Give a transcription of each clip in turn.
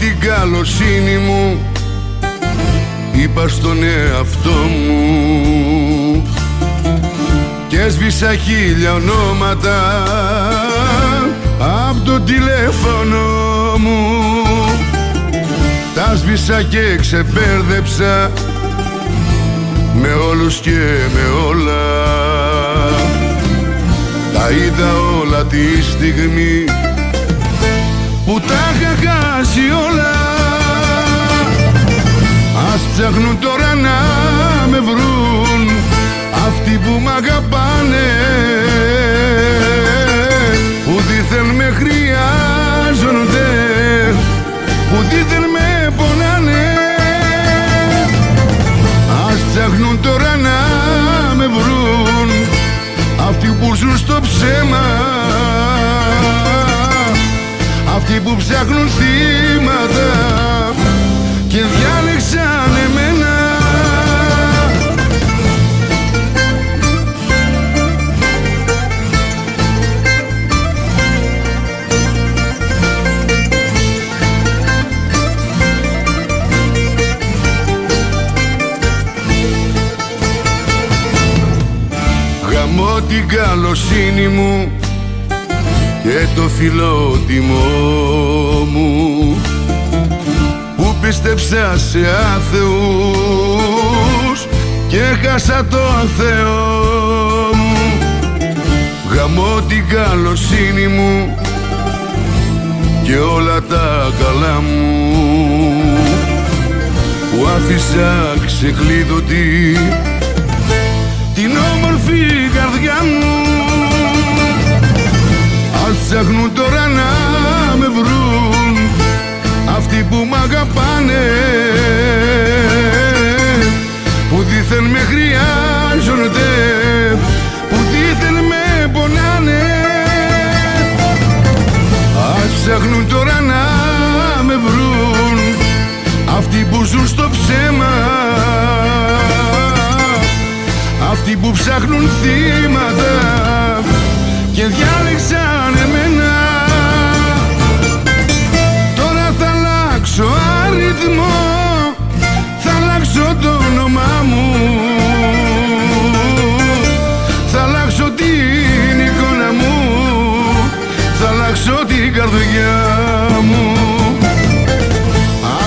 την καλοσύνη μου είπα στον εαυτό μου και έσβησα 1000 ονόματα απ' το τηλέφωνο μου. Τα σβήσα και ξεπέρδεψα με όλους και με όλα. Τα είδα όλα τη στιγμή που τα είχα χάσει όλα. Ας ψάχνουν τώρα να με βρουν αυτοί που μ' αγαπάνε, που δήθεν με χρειάζονται, που δήθεν με πονάνε. Ας ψάχνουν τώρα να με βρουν αυτοί που ζουν στο ψέμα, αυτοί που ψάχνουν θύματα και διάλεξαν εμένα. Γαμώ την καλοσύνη μου και το φιλότιμό μου που πίστεψα σε άθεους και χάσα το Θεό μου. Γαμώ την καλοσύνη μου και όλα τα καλά μου που άφησα ξεκλείδωτη την όμορφη καρδιά μου. Ας ψάχνουν τώρα να με βρουν αυτοί που μ' αγαπάνε, που δήθεν με χρειάζονται, που δήθεν με πονάνε. Ας ψάχνουν τώρα να με βρουν αυτοί που ζουν στο ψέμα, αυτοί που ψάχνουν θύματα και διάλεξαν εμένα. Τώρα θα αλλάξω αριθμό, θα αλλάξω το όνομά μου, θα αλλάξω την εικόνα μου, θα αλλάξω την καρδιά μου.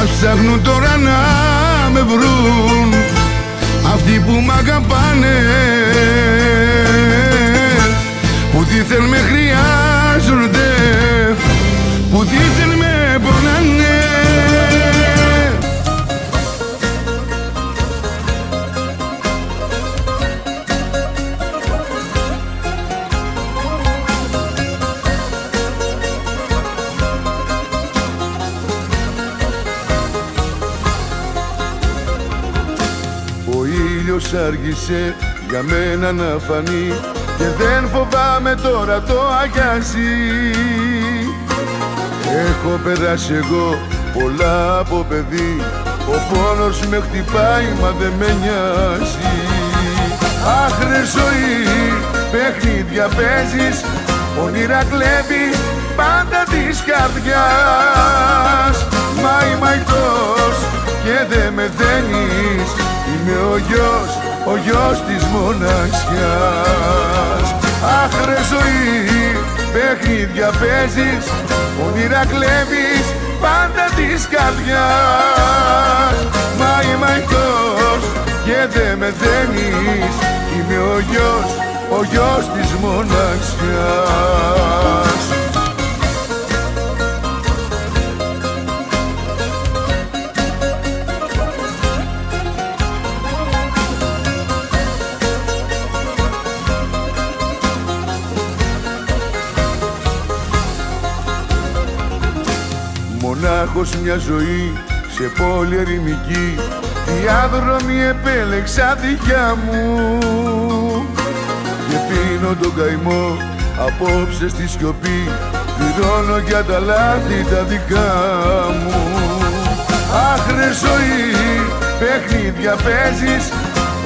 Ας ψάχνουν τώρα να με βρουν αυτοί που μ' αγαπάνε, που δήθεν με χρειάζονται, που δήθεν με πονάνε. Ο ήλιος άργησε για μένα να φανεί και δεν φοβάμαι τώρα το αγκάζι. Έχω περάσει εγώ πολλά από παιδί, ο πόνος με χτυπάει μα δεν με νοιάζει. Αχ ρε ζωή, παιχνίδια παίζεις, όνειρα κλέβεις πάντα της καρδιάς. Μα είμαι αϊτός και δεν με δένεις, είμαι ο γιος της μοναξιάς. Αχ ρε ζωή, παιχνίδια παίζεις, όνειρα κλέβεις πάντα της καρδιάς. Μα είμαι αϊτός και δεν με δένεις, είμαι ο γιος της μοναξιάς. Μονάχος μια ζωή σε πόλη ερημική, διάδρομη επέλεξα δικιά μου και πίνω τον καημό απόψε στη σιωπή, πληρώνω για τα λάθη τα δικά μου. Αχ ρε ζωή, παιχνίδια παίζεις,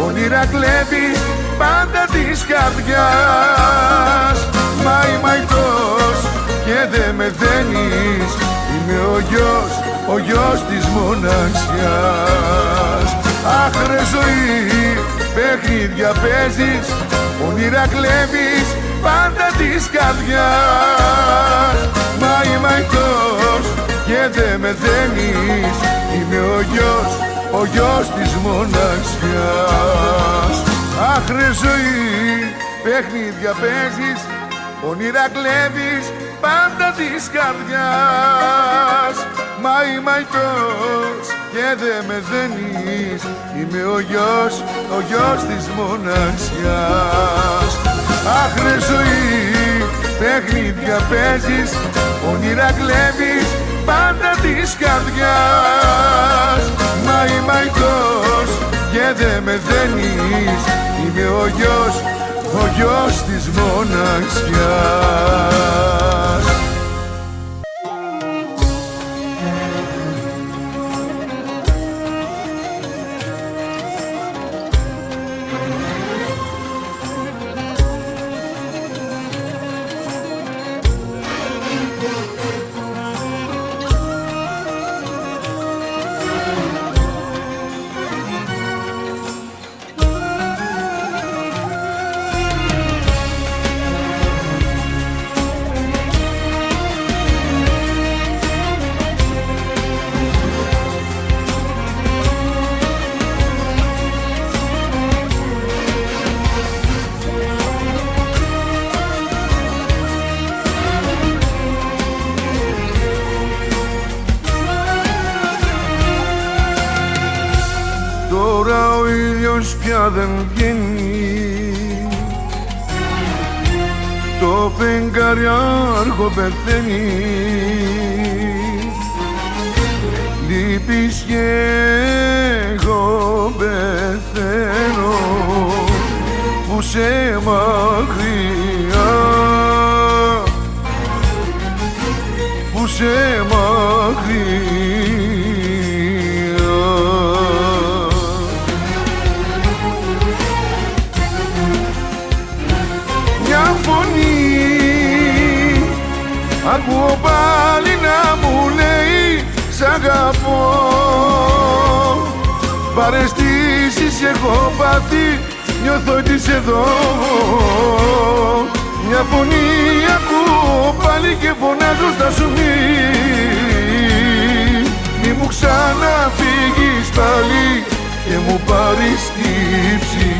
όνειρα κλέβεις πάντα της καρδιάς. Μα είμαι αϊτός και δεν με δένεις, είμαι ο γιος της μοναξιάς. Αχ ρε ζωή, παιχνίδια παίζεις, όνειρα κλέβεις πάντα της καρδιάς. Μα είμαι αϊτός και δε με δένεις, είμαι ο γιος της μοναξιάς. Αχ ρε ζωή, παιχνίδια παίζεις, όνειρα κλέβεις πάντα της καρδιάς. Μα είμαι αϊτός και δε με δένεις, είμαι ο γιος της μοναξιάς. Αχ ρε ζωή, παιχνίδια παίζεις, όνειρα κλέβεις πάντα της καρδιάς. Μα είμαι αϊτός και δε με δένεις, είμαι ο γιος της μοναξιάς. Τώρα ο ήλιος πια δεν βγαίνει, το φεγγαριάρχο πεθαίνει. Λείπεις και εγώ πεθαίνω που σε μακριά, που σε μακριά. Ακούω πάλι να μου λέει σ' αγαπώ. Παρεστήσεις έχω πάθει, νιώθω ότι είσαι εδώ. Μια φωνή ακούω πάλι και φωνάζω στα σου μη μου ξαναφύγεις πάλι και μου πάρεις τη ψυχή.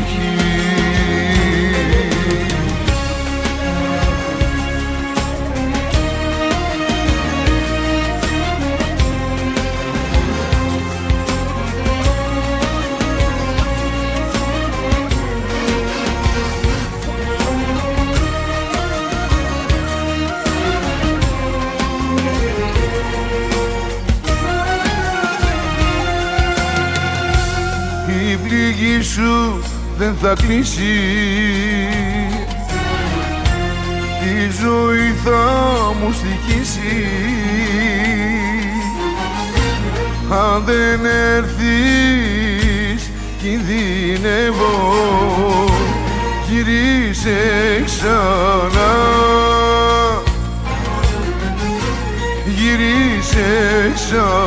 Η πληγή σου δεν θα κλείσει, τη ζωή θα μου στοιχίσει. Αν δεν έρθεις κινδυνεύω, γυρίσε ξανά, γυρίσε ξανά.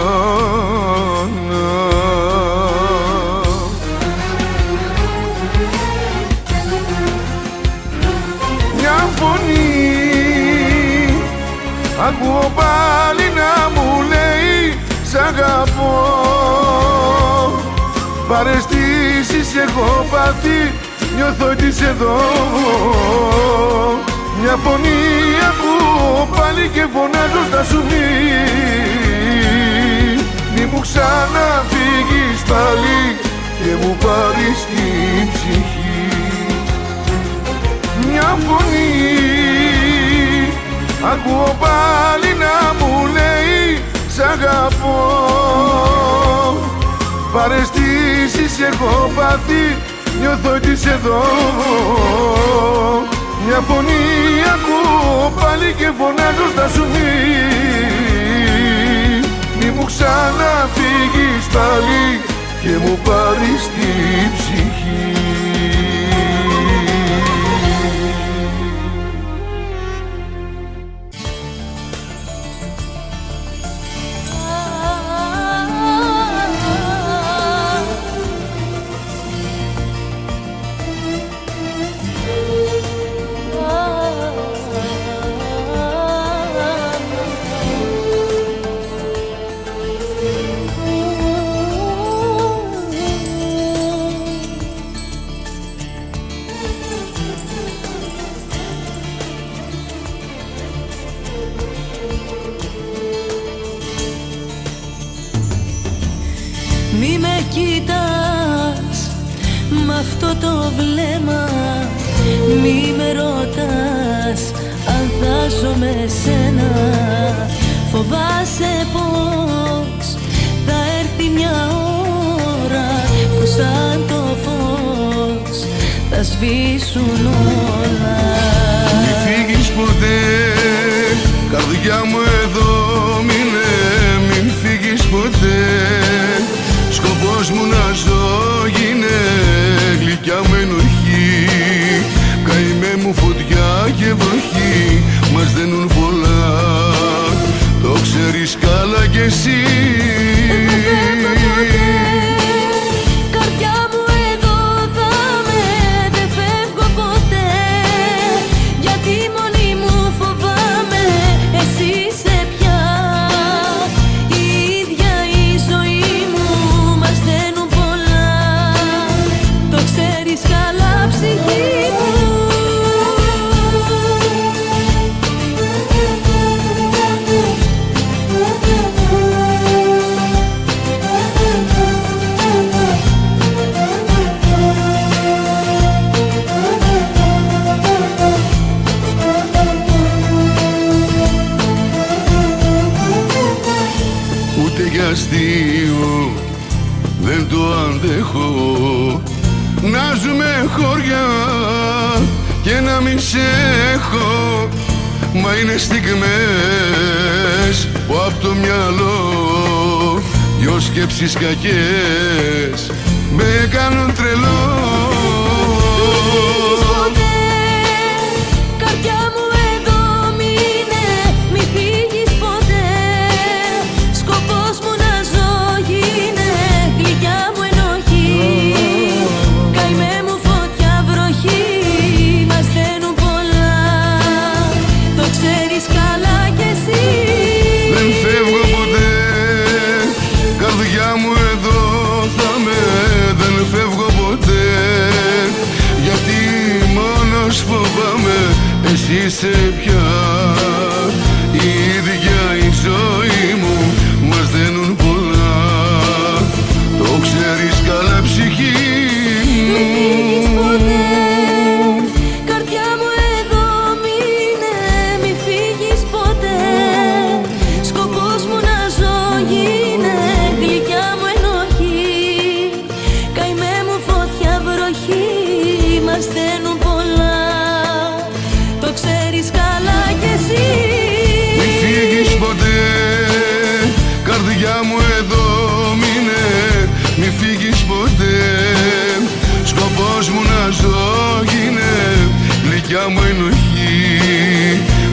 Ακούω πάλι να μου λέει σ' αγαπώ. Παρεστήσεις έχω πάθει, νιώθω ότι είσαι εδώ. Μια φωνή ακούω πάλι και φωνάζω στα σου μη μου ξαναφύγεις πάλι και μου πάρεις την ψυχή. Μια φωνή ακούω πάλι να μου λέει σ' αγαπώ. Παρεστήσεις έχω πάθει, νιώθω ότι είσαι εδώ. Μια φωνή ακούω πάλι και φωνάζω στα σου μη μου ξαναφύγεις πάλι και μου πάρεις την ψυχή. κοιτάς μ' αυτό το βλέμμα, μη με ρωτάς αν θα ζω με σένα. Φοβάσαι πως θα έρθει μια ώρα που σαν το φως θα σβήσουν όλα. Μη φύγεις ποτέ, καρδιά μου εδώ μείνε. Μην φύγεις ποτέ, σκοπός μου να ζω γίνε. Γλυκιά μου ενοχή, καημέ μου φωτιά και βροχή. Μας δένουν πολλά, το ξέρεις καλά κι εσύ. Καρδιά μου εδώ θα με, δεν φεύγω ποτέ. Γιατί μόνη μου φοβάμαι, εσύ είσαι πια. Η ίδια η ζωή μου, μας δένουν πολλά. Το ξέρεις καλά ψυχή μου. Ούτε για αστείο δεν το αντέχω, να ζούμε χωριά και να μην σε έχω. Μα είναι στιγμές που απ' το μυαλό δυο σκέψεις κακές με κάνουν τρελό. Εσύ είσαι πια, η ίδια η ζωή μου, μας δένουν πολλά. Το ξέρεις καλά ψυχή μου. Μη φύγεις ποτέ, καρδιά μου εδώ μείνε. Μη φύγεις ποτέ, σκοπός μου να ζω γίνε. Γλυκιά μου ενοχή, καημέ μου φωτιά βροχή. Μας δένουν πολλά, το ξέρεις καλά κι εσύ. Μη φύγεις ποτέ, καρδιά μου εδώ μείνε. Μη φύγεις ποτέ, σκοπός μου να ζω γίνε. Γλυκιά μου ενοχή,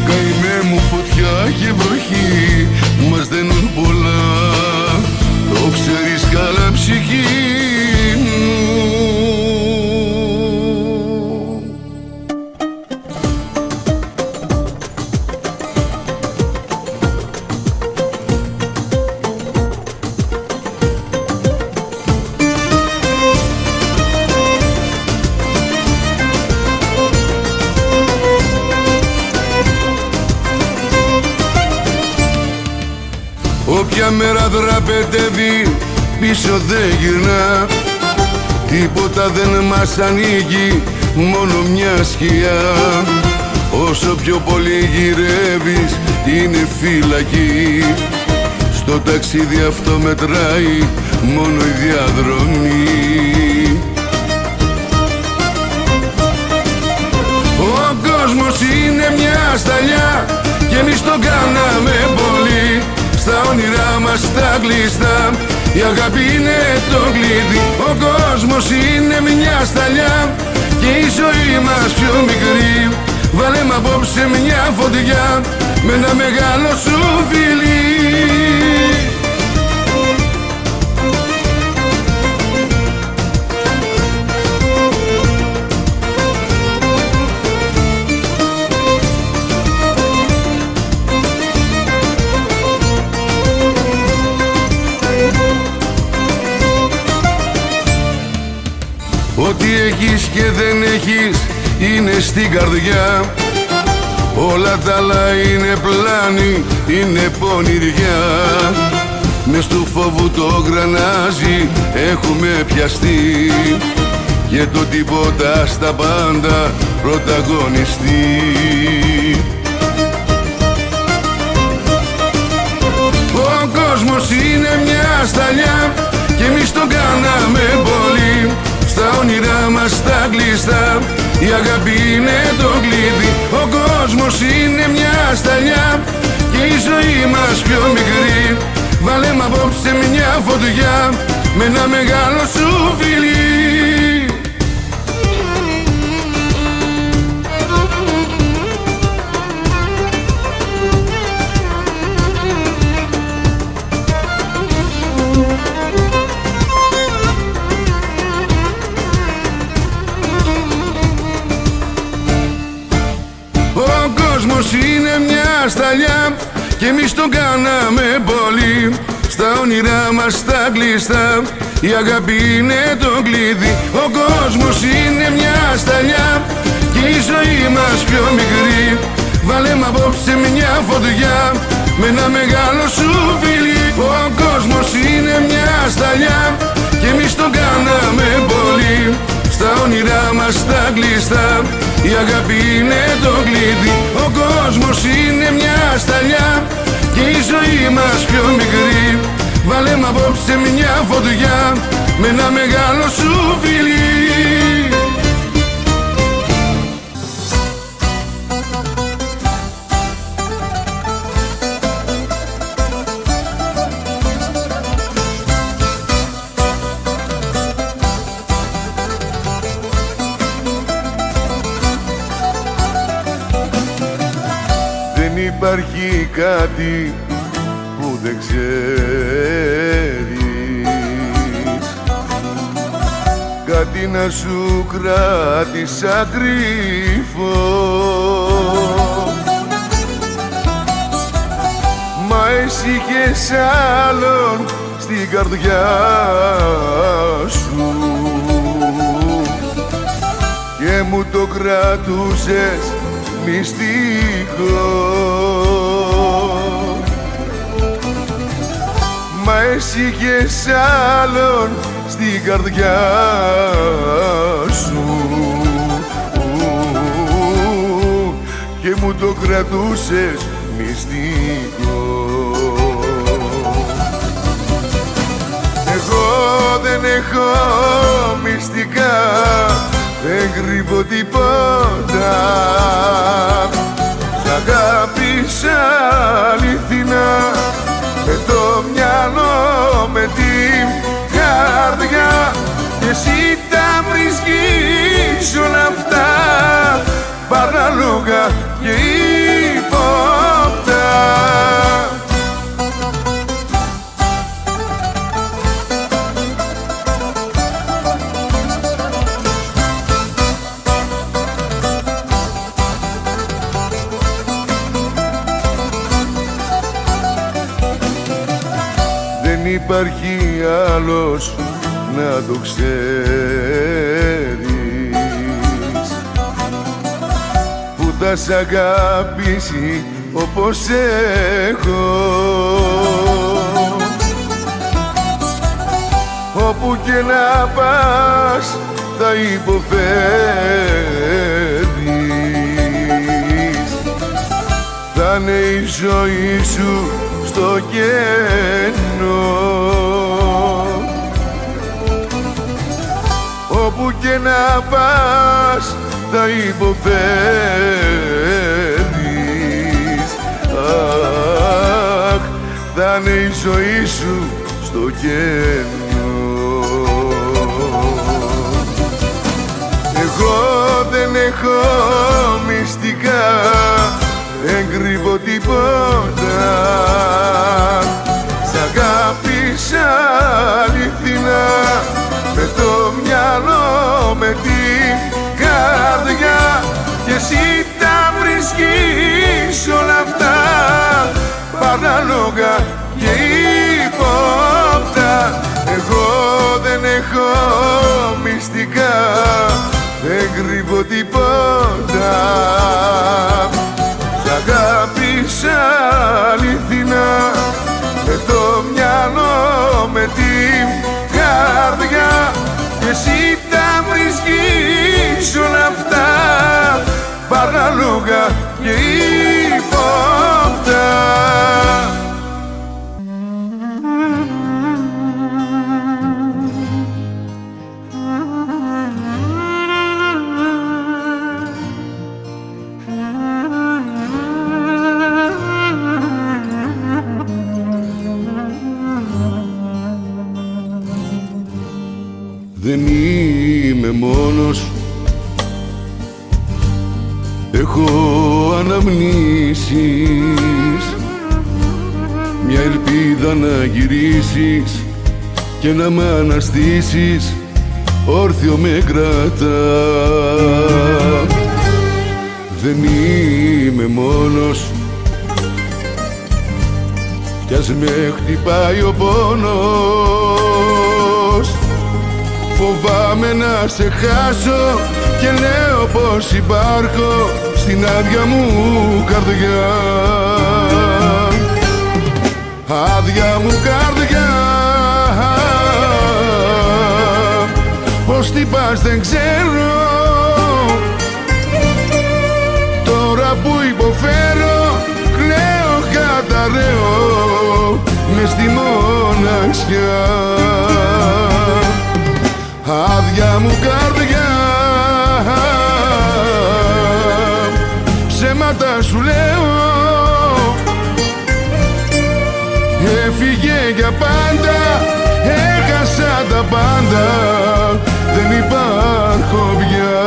καημέ μου φωτιά και βροχή. Μας δένουν πολλά, το ξέρεις καλά ψυχή μου. Όποια μέρα δραπετεύει πίσω δεν γυρνά. Τίποτα δεν μας ανήκει, μόνο μια σκιά. Όσο πιο πολύ γυρεύεις είναι φυλακή. Στο ταξίδι αυτό μετράει μόνο η διαδρομή. Ο κόσμος είναι μια σταλιά και εμείς τον κάναμε πολύ. Στα όνειρά μας τα κλειστά, η αγάπη είναι το κλειδί. Ο κόσμος είναι μια σταλιά και η ζωή μας πιο μικρή. Βάλε μ' απόψε μια φωτιά με ένα μεγάλο σου φιλί. Ό,τι έχεις και δεν έχεις είναι στην καρδιά. Όλα τα άλλα είναι πλάνη, είναι πονηριά. μες του φόβου το γρανάζι έχουμε πιαστεί και το τίποτα στα πάντα πρωταγωνιστεί. Ο κόσμος είναι μια σταλιά και εμείς τον κάναμε πολύ. Στα όνειρά μας τα κλειστά η αγάπη είναι το κλειδί. Ο κόσμος είναι μια σταλιά και η ζωή μας πιο μικρή. Βάλε μ' απόψε μια φωτιά με ένα μεγάλο σου φιλί. Ο κόσμος είναι μια σταλιά και εμείς τον κάναμε πολύ. Στα όνειρά μας τα κλειστά η αγάπη είναι το κλειδί. Ο κόσμος είναι μια σταλιά και η ζωή μας πιο μικρή. Βάλε μ' απόψε μια φωτιά με ένα μεγάλο σου φιλί. Ο κόσμος είναι μια σταλιά και εμείς τον κάναμε πολύ. Στα όνειρά μας τα κλειστά η αγάπη είναι το κλειδί. Ο κόσμος είναι μια σταλιά και η ζωή μας πιο μικρή. Βάλε μ' απόψε μια φωτιά με ένα μεγάλο σου φιλί. Δεν υπάρχει κάτι που δεν ξέρεις, κάτι να σου κράτησα κρύφο, μα εσύ είχες άλλον στην καρδιά σου και μου το κρατούσες μυστικό. Μα εσύ είχες άλλον στην καρδιά σου και μου το κρατούσες μυστικό. Εγώ δεν έχω μυστικά, δεν κρύβω τίποτα. Σ' αγάπησα αληθινά, με το μυαλό, με την καρδιά, και εσύ τα βρίσκεις όλα αυτά παράλογα και ύποπτα. Δεν υπάρχει άλλος να το ξέρεις, που θα σ' αγαπήσει όπως έχω. Όπου και να πας θα υποφέρεις, θα είναι η ζωή σου στο κενό. Όπου και να πας θα υποφέρεις, αχ, θα είναι η ζωή σου στο κενό. Εγώ δεν έχω μυστικά, δεν κρύβω τίποτα. Σ' αγάπησα αληθινά, με το μυαλό, με την καρδιά, και εσύ τα βρίσκεις όλα αυτά παράλογα και ύποπτα. Εγώ δεν έχω μυστικά, δεν κρύβω τίποτα. Σ' αγάπησα αληθινά, με το μυαλό, και ύποπτα. Δεν είμαι μόνος, έχω αναμνήσεις, μια ελπίδα να γυρίσεις και να μ' αναστήσεις, όρθιο με κρατά. Δεν είμαι μόνος κι ας με χτυπάει ο πόνος, φοβάμαι να σε χάσω και λέω πως υπάρχω στην άδεια μου καρδιά. Άδεια μου καρδιά, πως τι πας δεν ξέρω. Τώρα που υποφέρω, κλαίω, καταραίω μες στη μοναξιά. Άδεια μου καρδιά, ψέματα σου λέω, έφυγε για πάντα, έχασα τα πάντα, δεν υπάρχω πια.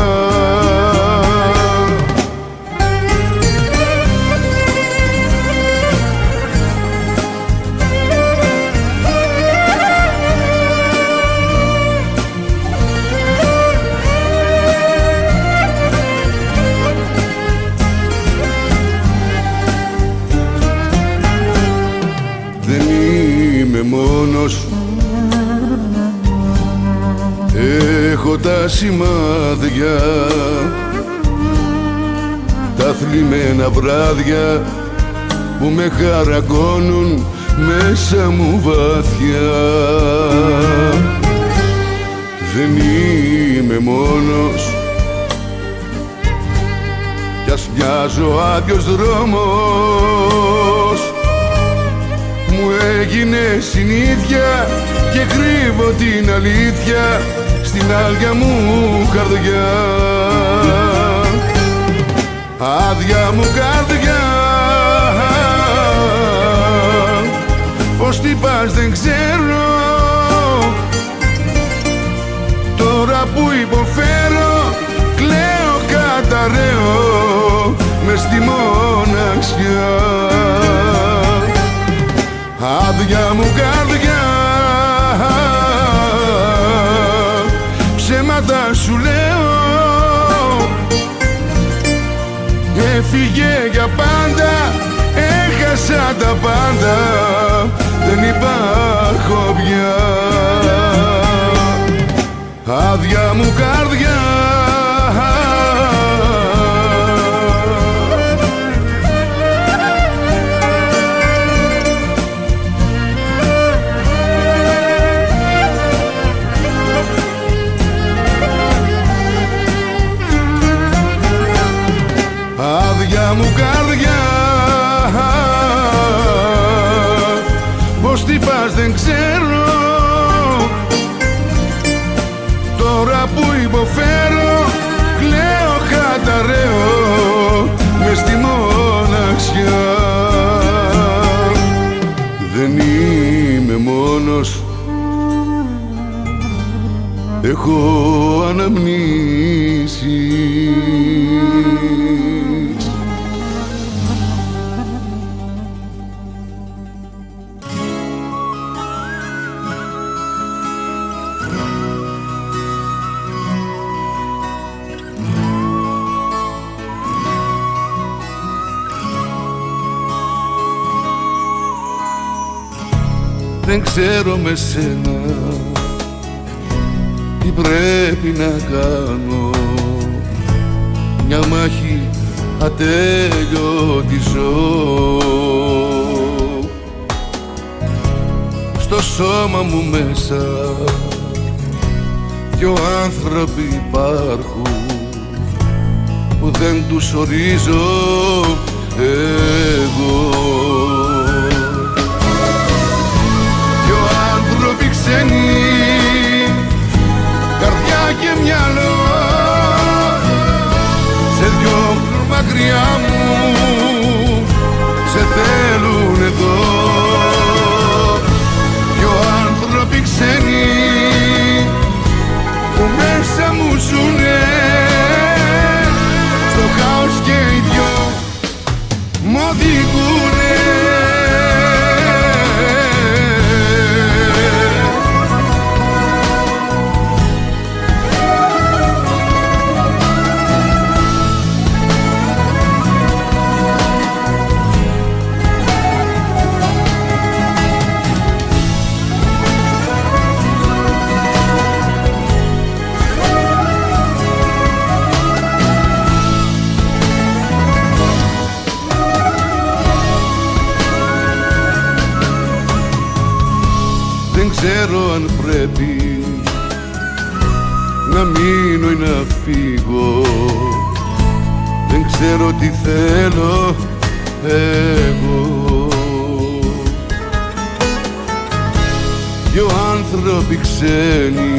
Μόνος, έχω τα σημάδια, τα θλιμμένα βράδια που με χαρακώνουν μέσα μου βαθιά. Δεν είμαι μόνος κι ας μοιάζω άδειος δρόμος, μου έγινε συνήθεια και κρύβω την αλήθεια στην άδεια μου καρδιά. Άδεια μου καρδιά, πως τι πας δεν ξέρω. Τώρα που υποφέρω, κλαίω, καταραίω μες στη μοναξιά. Άδεια μου καρδιά, ψέματα σου λέω, έφυγε για πάντα, έχασα τα πάντα, δεν υπάρχω πια. Άδεια μου καρδιά, άδεια μου καρδιά, πως τι πας δεν ξέρω. Τώρα που υποφέρω, κλαίω, καταραίω μες στη μοναξιά. Δεν είμαι μόνος, έχω αναμνήσεις. Δεν ξέρω με σένα τι πρέπει να κάνω, μια μάχη ατέλειωτη ζω. Στο σώμα μου μέσα δυο άνθρωποι υπάρχουν που δεν τους ορίζω εγώ. Δυο άνθρωποι ξένοι, καρδιά και μυαλό, σε διώχνουν μακριά μου, σε θέλουν εδώ. Δυο άνθρωποι ξένοι που μέσα μου ζουνε, στο χάος και οι δυο μ' οδηγουνε. Δεν ξέρω αν πρέπει να μείνω ή να φύγω, δεν ξέρω τι θέλω εγώ. Δυο άνθρωποι ξένοι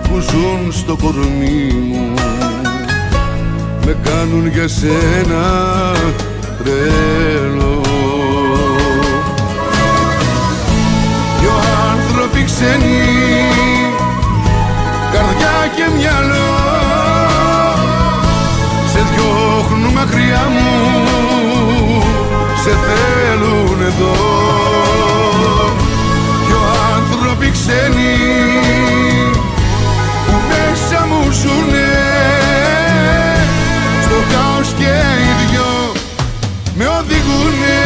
που ζουν στο κορμί μου, με κάνουν για σένα τρέλο. Δυο άνθρωποι ξένοι, καρδιά και μυαλό, σε διώχνουν μακριά μου, σε θέλουν εδώ. Δυο άνθρωποι ξένοι που μέσα μου ζουνε, στο χάος και οι δυο με οδηγουνε.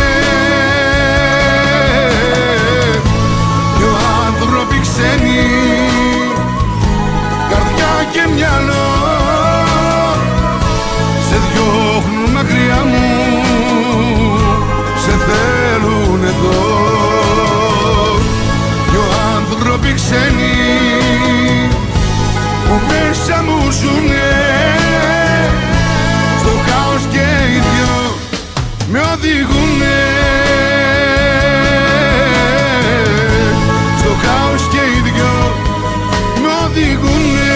Δυο άνθρωποι ξένοι, καρδιά και μυαλό, σε διώχνουν μακριά μου, σε θέλουν εδώ. Δυο άνθρωποι ξένοι που μέσα μου ζουνε, στο χάος και οι δυο με οδηγουνε. Στο χάος και οι δυο με οδηγουνε.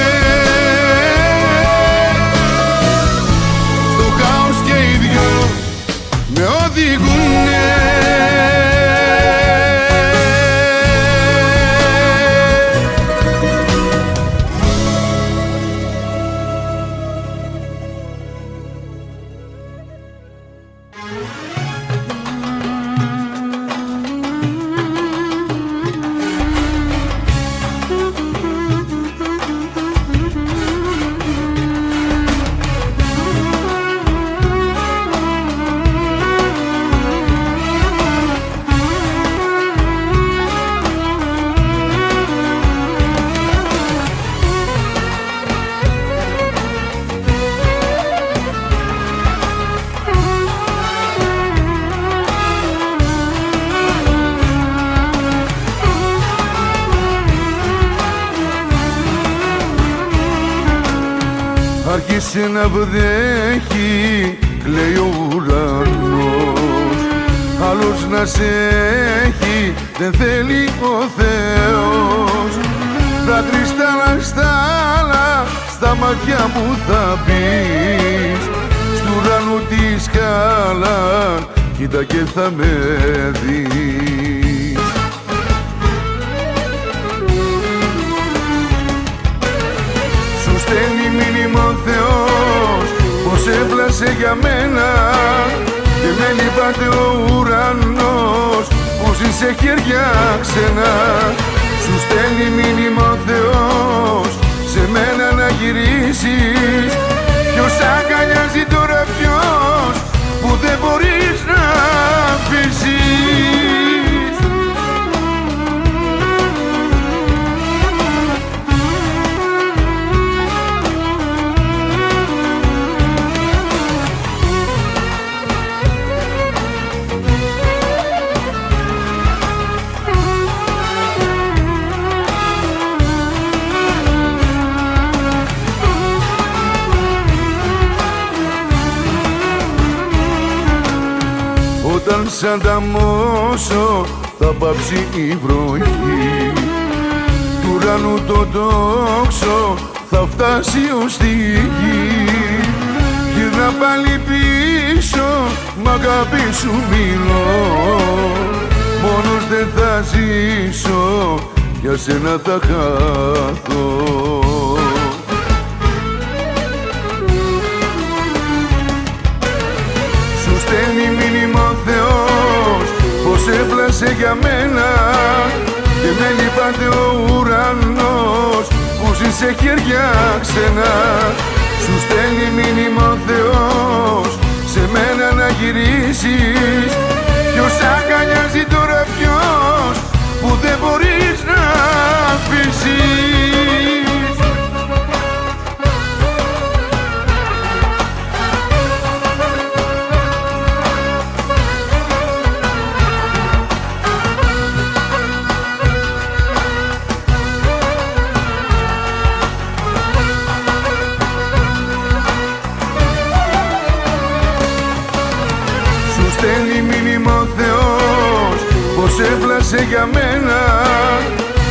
Στο χάος και οι δυο με οδηγουνε. Άρχισε να βρέχει, κλαίει ο ουρανός, άλλος να σε έχει δεν θέλει ο Θεός. Τα κρυστάλλα στάλα στα μάτια μου θα μπεις, στου ουρανού τη σκάλα κοίτα και θα με δεις. Σου στέλνει μήνυμα ο Θεός πως έπλασε για μένα και με λυπάται ο ουρανός που ζει σε χέρια ξένα. Σου στέλνει μήνυμα ο Θεός σε μένα να γυρίσεις. Ποιος αγκαλιάζει τώρα, ποιος που δεν μπορείς να αφήσεις. όταν σ' ανταμώσω θα πάψει η βροχή. Του ουρανού το τόξο θα φτάσει ως τη γη. Γυρνά πάλι πίσω, μ' αγάπη σου μιλώ. Μόνος δεν θα ζήσω, για σένα θα χάθω. Σου στέλνει μήνυμα ο Θεός πως έπλασε για μένα και με λυπάται ο ουρανός που ζει σε χέρια ξένα. Σου στέλνει μήνυμα ο Θεός σε μένα να γυρίσεις. Ποιος αγκαλιάζει τώρα, ποιος που δεν μπορείς να αφήσεις. Στέλνει μήνυμα ο Θεός πως έπλασε για μένα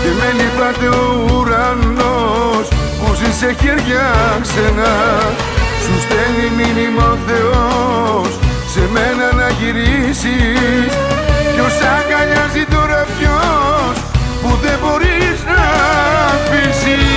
και με λυπάται ο ουρανός που ζει σε χέρια ξένα. Σου στέλνει μήνυμα ο Θεός σε μένα να γυρίσεις. Ποιος αγκαλιάζει τώρα, ποιος που δεν μπορείς να αφήσεις.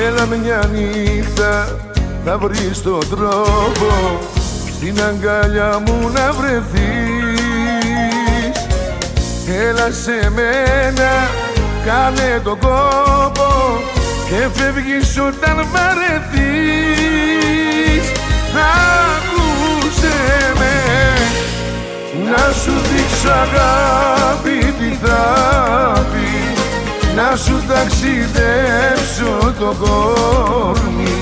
Έλα μια νύχτα θα βρεις τον τρόπο στην αγκαλιά μου να βρεθείς. Έλα σε μένα, κάνε τον κόπο και φεύγεις όταν βαρεθείς. Άκουσε με, να σου δείξω αγάπη τι θα πει, να σου ταξιδέψω το κόρμι.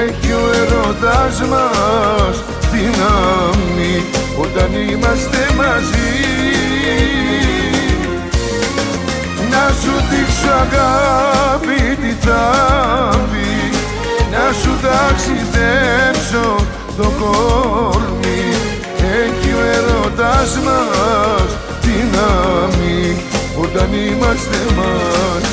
Έχει ο ερωτάς μας δύναμη όταν είμαστε μαζί. Να σου δείξω αγάπη τι θα πει, να σου ταξιδέψω το κόρμι. Έχει ο ερωτάς μας δύναμη όταν είμαστε μαζί.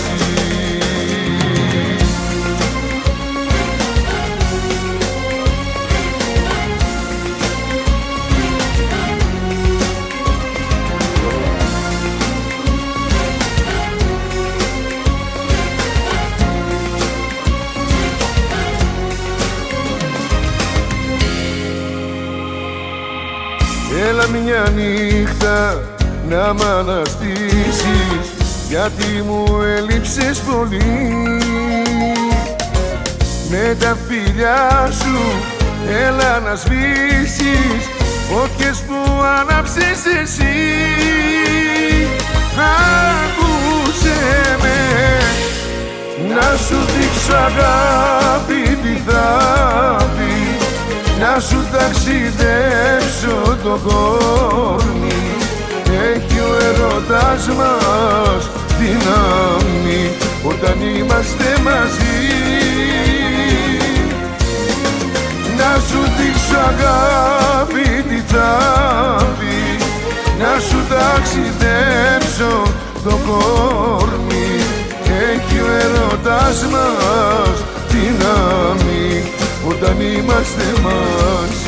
Έλα μια νύχτα να μ' αναστήσεις, γιατί μου έλειψες πολύ. Με τα φιλιά σου έλα να σβήσεις φωτιές που άναψες εσύ. Άκουσε με, να σου δείξω αγάπη τι θα πει, να σου ταξιδέψω το κόρμι. Έχει ο ερωτάς μας δύναμη όταν είμαστε μαζί. Να σου δείξω αγάπη τι θα πει, να σου ταξιδέψω το κόρμι. Έχει ο ερωτάς μας δύναμη όταν είμαστε μαζί.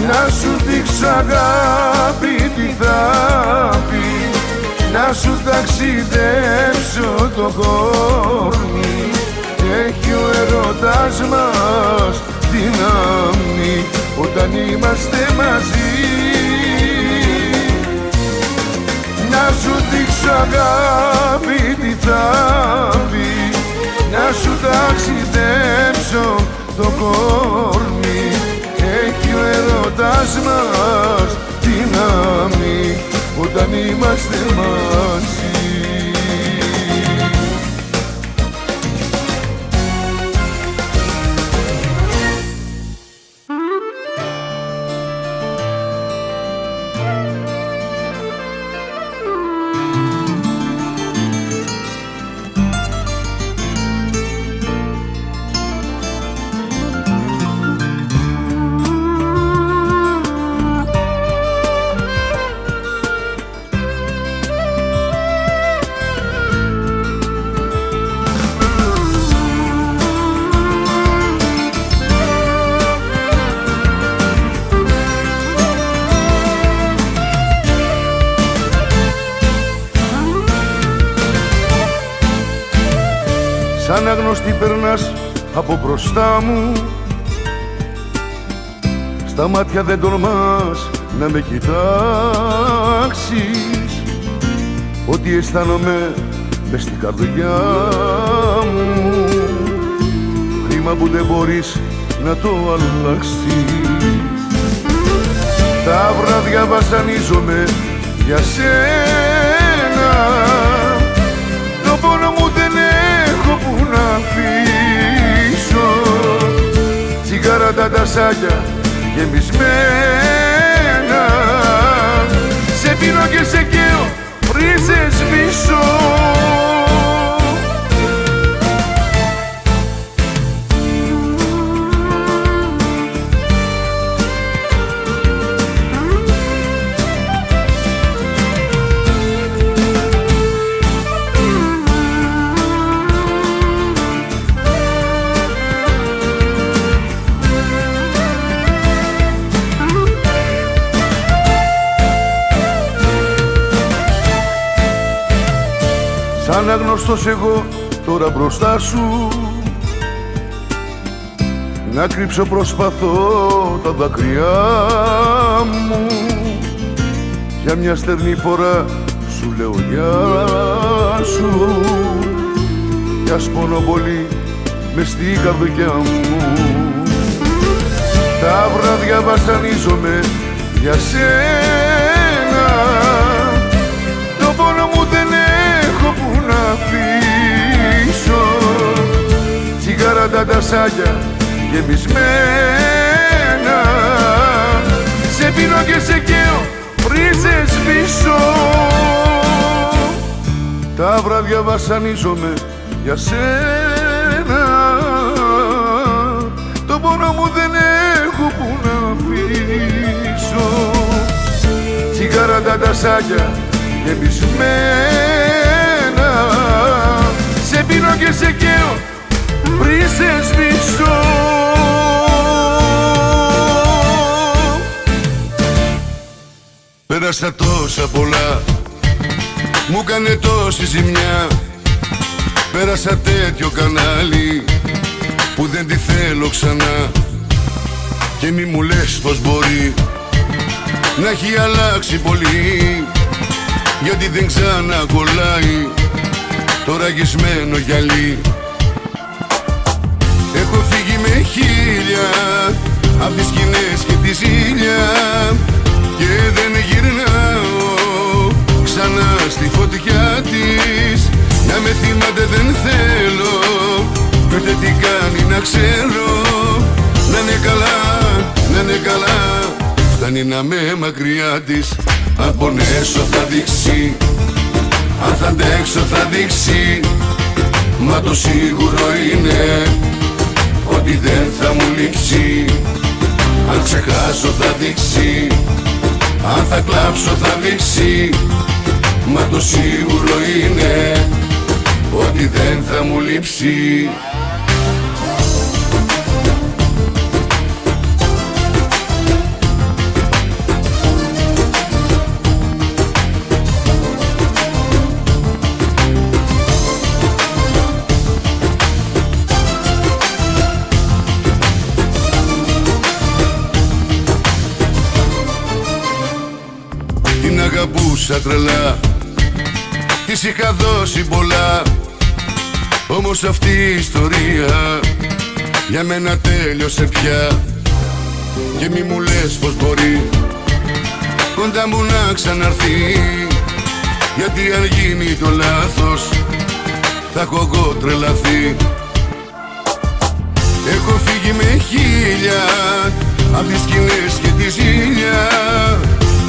Να σου δείξω αγάπη τι θα πει, να σου ταξιδέψω το κόρμι. Έχει ο ερωτάς μας δύναμη όταν είμαστε μαζί. Να σου δείξω αγάπη τι θα'μπει, να σου ταξιδέψω το κόρμι. Έχει ο έρωτας μας δύναμη όταν είμαστε μαζί. Σαν άγνωστη περνάς από μπροστά μου, στα μάτια δεν τολμάς να με κοιτάξεις. Ό,τι αισθάνομαι μες στην καρδιά μου, κρίμα που δεν μπορείς να το αλλάξεις. Τα βράδια βασανίζομαι για σένα, το πόνο μου δεν έχω που να αφήσω. Τσιγάρα τα τασάκια γεμισμένα, σε πίνω και σε καίω πριν σε σβήσω. Σαν άγνωστος εγώ τώρα μπροστά σου, να κρύψω προσπαθώ τα δάκρυά μου. Για μια στερνή φορά σου λέω γεια σου, κι ας πονώ πολύ μες στην καρδιά μου. Τα βράδια βασανίζομαι για σένα, το πόνο μου δεν έχω που να αφήσω. Τσιγάρα τα τασάκια γεμισμένα, σε πίνω και σε καίω πριν σε σβήσω. Τα βράδια βασανίζομαι για σένα, το πόνο μου δεν έχω που να αφήσω. Τσιγάρα τα τασάκια γεμισμένα, σε πίνω και σε καίω πριν σε σβήσω. Πέρασα τόσα πολλά, μου κάνε τόση ζημιά. Πέρασα τέτοιο κανάλι που δεν τη θέλω ξανά. Και μη μου λες πως μπορεί να έχει αλλάξει πολύ, γιατί δεν ξανακολλάει το ραγισμένο γυαλί. Έχω φύγει με χίλια απ' τις σκηνές και τη ζήλια, και δεν γυρνάω ξανά στη φωτιά της. Να με θυμάται δεν θέλω, ούτε τι κάνει να ξέρω. Να είναι καλά, να είναι καλά, φτάνει να με μακριά της. Αν πονέσω θα δείξει, αν θα αντέξω θα δείξει, μα το σίγουρο είναι ότι δεν θα μου λείψει. Αν ξεχάσω θα δείξει, αν θα κλάψω θα δείξει, μα το σίγουρο είναι ότι δεν θα μου λείψει. αγαπούσα τρελά, της είχα δώσει πολλά. Όμως αυτή η ιστορία για μένα τέλειωσε πια. Και μη μου λες πως μπορεί κοντά μου να ξαναρθεί, γιατί αν γίνει το λάθος θα έχω εγώ τρελαθεί. Έχω φύγει με χίλια απ' τις σκηνές και τη ζήλια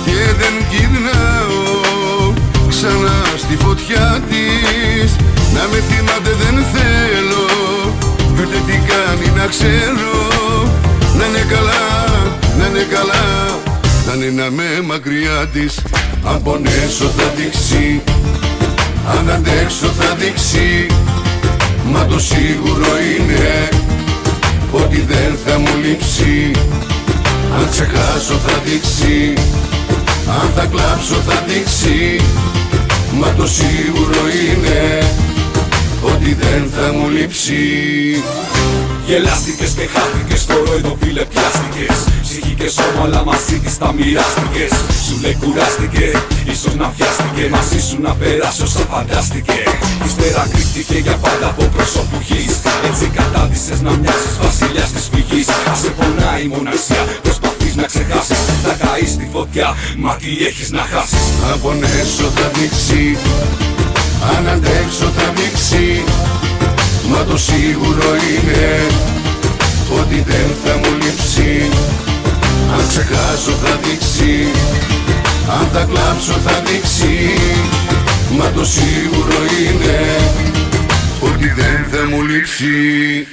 και δεν γυρνάω ξανά στη φωτιά της. Να με θυμάται δεν θέλω, ούτε τι κάνει να ξέρω. Να είναι καλά, να είναι καλά, να είναι να με μακριά της. Αν πονέσω θα δείξει, αν αντέξω θα δείξει, μα το σίγουρο είναι ότι δεν θα μου λείψει. Αν ξεχάσω θα δείξει, αν θα κλάψω θα δείξει, μα το σίγουρο είναι ότι δεν θα μου λείψει. Γελάστηκες και χάθηκες, κορόιδο φίλε πιάστηκες. Ψυχή και σώμα αλλά μαζί της τα μοιράστηκες. Σου λέει κουράστηκε, ίσως να βιάστηκε, μαζί σου να περάσει όσα φαντάστηκε. Ύστερα κρύφτηκε για πάντα από πρόσωπου γης. Έτσι κατάδυσες να μοιάζεις βασιλιάς της φυγής. Σε πονάει η μοναξιά, προσπαθείς να ξεχάσεις. Θα καείς στη φωτιά, μα τι έχεις να χάσεις. Αν πονέσω θα δείξει, αν αντέξω θα δείξει, μα το σίγουρο είναι ότι δεν θα μου λείψει. Αν ξεχάσω θα δείξει, αν θα κλάψω θα δείξει, μα το σίγουρο είναι ότι δεν θα μου λείψει.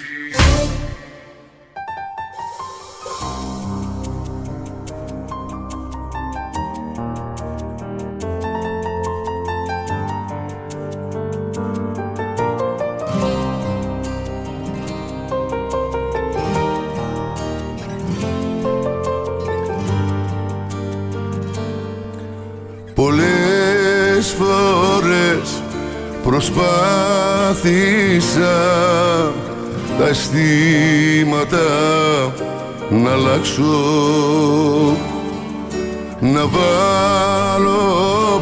Πολλές φορές προσπάθησα τα αισθήματα να αλλάξω, να βάλω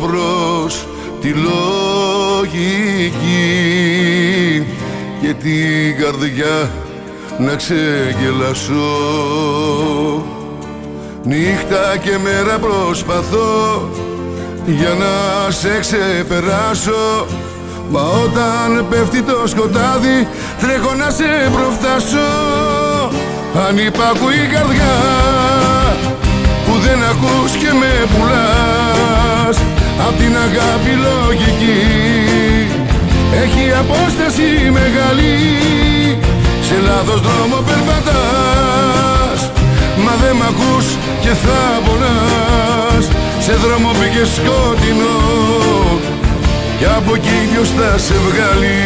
μπρος τη λογική και την καρδιά να ξεγελάσω. Νύχτα και μέρα προσπαθώ για να σε ξεπεράσω, μα όταν πέφτει το σκοτάδι τρέχω να σε προφτάσω. Αν υπάκουει η καρδιά που δεν ακούς και με πουλάς, απ' την αγάπη λογική έχει απόσταση μεγάλη. Σε λάθος δρόμο περπατάς, μα δεν μ' ακούς και θα πονάς. Σε δρόμο πήγες σκότεινο κι από εκεί ποιος θα σε βγάλει.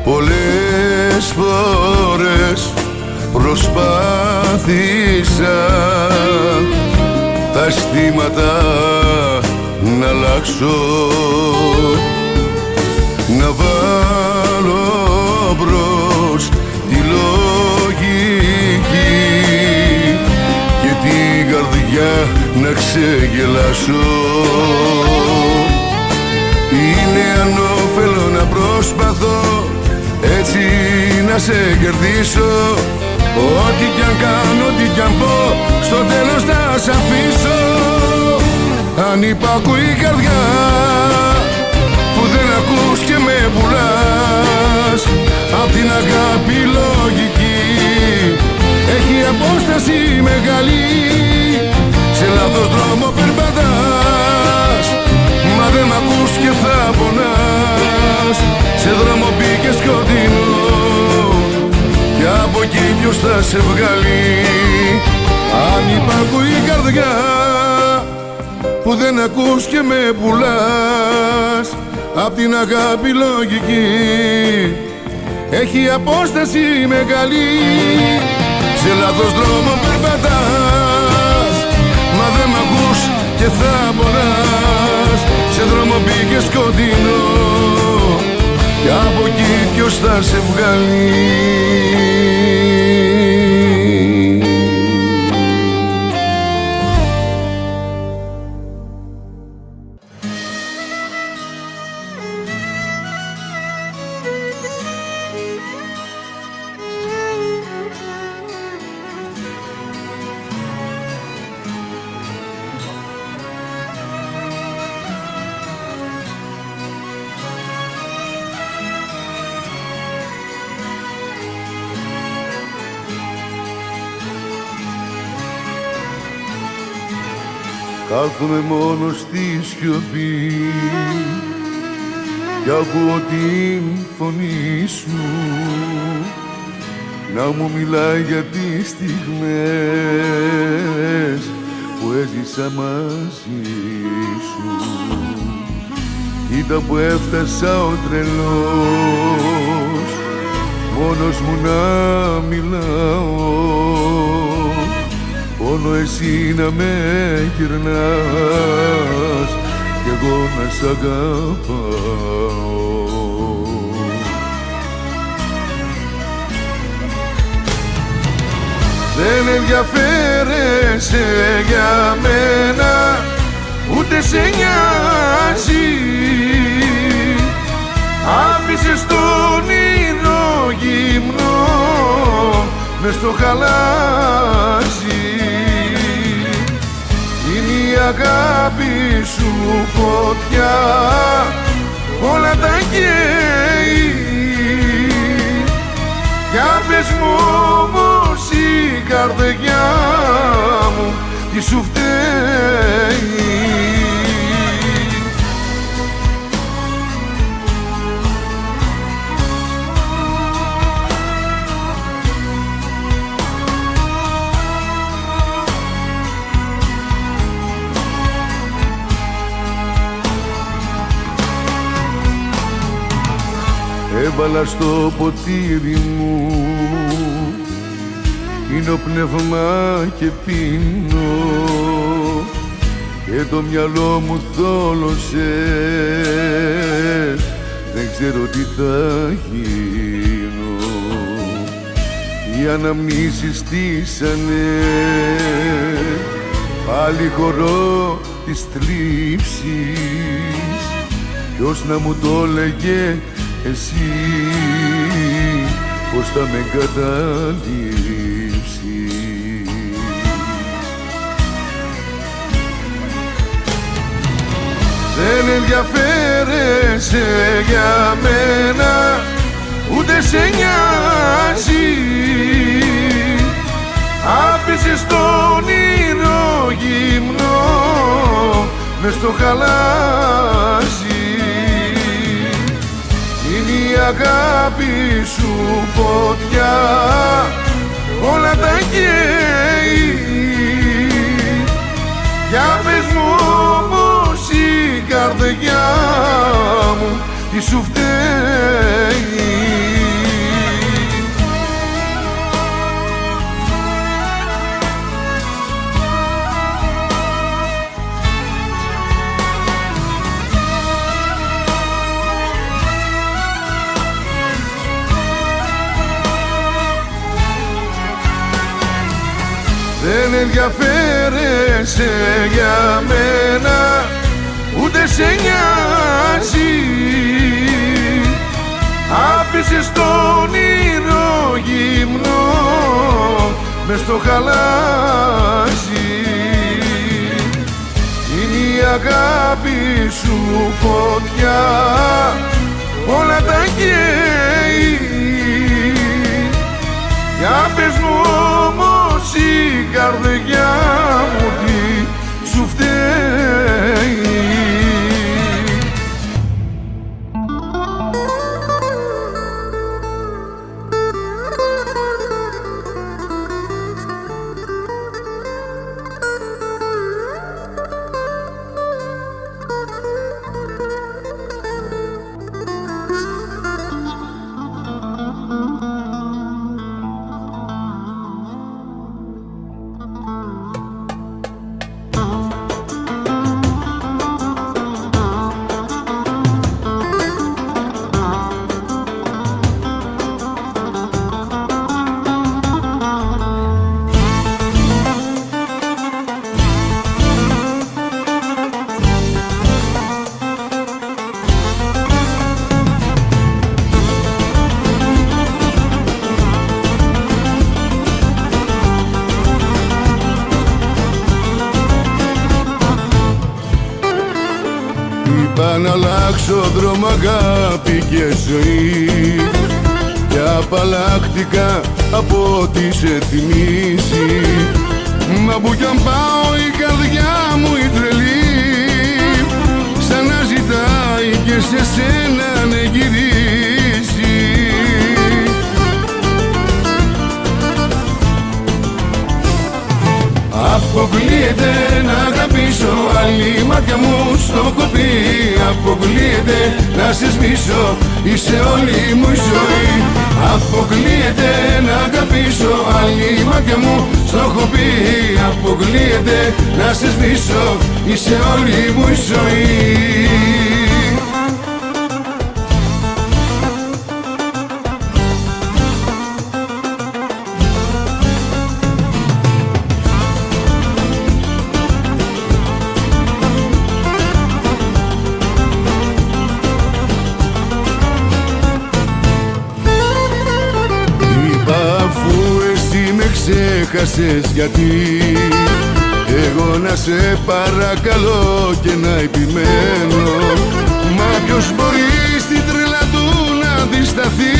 Πολλές φορές προσπάθησα τα αισθήματα να αλλάξω, να βάλω μπρος τη λογική και την καρδιά να ξεγελάσω. Είναι ανώφελο να προσπαθώ έτσι να σε κερδίσω. Ό,τι κι αν κάνω, ό,τι κι αν πω, στο τέλος θα σ' αφήσω. Αν υπάκουει η καρδιά που δεν ακούς και με πουλάς, απ' την αγάπη λογική έχει απόσταση μεγάλη. Σε λάθος δρόμο περπατάς, μα δεν μ' ακούς και θα πονάς. Σε δρόμο πήγες σκοτεινό κι από εκεί ποιος θα σε βγάλει. Αν υπάκουει η καρδιά που δεν ακούς και με πουλάς απ' την αγάπη λογική. Έχει απόσταση μεγάλη, σε λάθος δρόμο περπατάς, μα δεν μ' ακούς και θα πονάς. Σε δρόμο πήγες σκοτεινό κι από εκεί ποιος θα σε βγάλει. Κάθομαι μόνο στη σιωπή κι ακούω την φωνή σου να μου μιλάει για τις στιγμές που έζησα μαζί σου. Κοίτα που έφτασα ο τρελός, μόνος μου να μιλάω, πόνο εσύ να με γυρνάς κι εγώ να σ' αγαπάω. Δεν ενδιαφέρεσαι για μένα, ούτε σε νοιάζει. Άφησες τον όνειρο γυμνό μες στο χαλάζι. Είναι η αγάπη σου φωτιά, όλα τα καίει. Για πες μου όμως η καρδιά μου τι σου φταίει. Έβαλα στο ποτήρι μου πίνω πνεύμα και πίνω και το μυαλό μου θόλωσε, δεν ξέρω τι θα γίνω. Οι αναμνήσεις στήσανε πάλι χορό της θλίψης. Ποιος να μου το έλεγε εσύ πως θα με καταλήψεις. Δεν ενδιαφέρεσαι για μένα, ούτε σε νοιάζει. Άφησες τον όνειρο γυμνό μες στο χαλάζι. Είναι η αγάπη σου φωτιά, όλα τα καίει. Για πες μου όμως η καρδιά μου τι σου φταίει. Δεν ενδιαφέρεσαι για μένα, ούτε σε νοιάζει. Άφησες τον όνειρο γυμνό μες στο χαλάζι. Είναι η αγάπη σου φωτιά, όλα τα καίει. Για πες μου όμως η καρδιά μου τι σου φταίει. να αλλάξω δρόμο, αγάπη και ζωή, και απαλλάχτηκα από ό,τι σε θυμίζει. Μα που κι αν πάω η καρδιά μου η τρελή σαν να ζητάει και σε σένα να γυρίσει. Αποκλείεται να αγαπήσω, άλλη μάτια μου στο κοπεί. Αποκλείεται να σε σβήσω, είσαι όλη μου η ζωή. Αποκλείεται να αγαπήσω, άλλη μάτια μου στο κοπεί. Αποκλείεται να σε σβήσω, είσαι όλη μου η ζωή. Ξέχασες γιατί εγώ να σε παρακαλώ και να επιμένω. Μα ποιος μπορεί στην τρέλα του να αντισταθεί,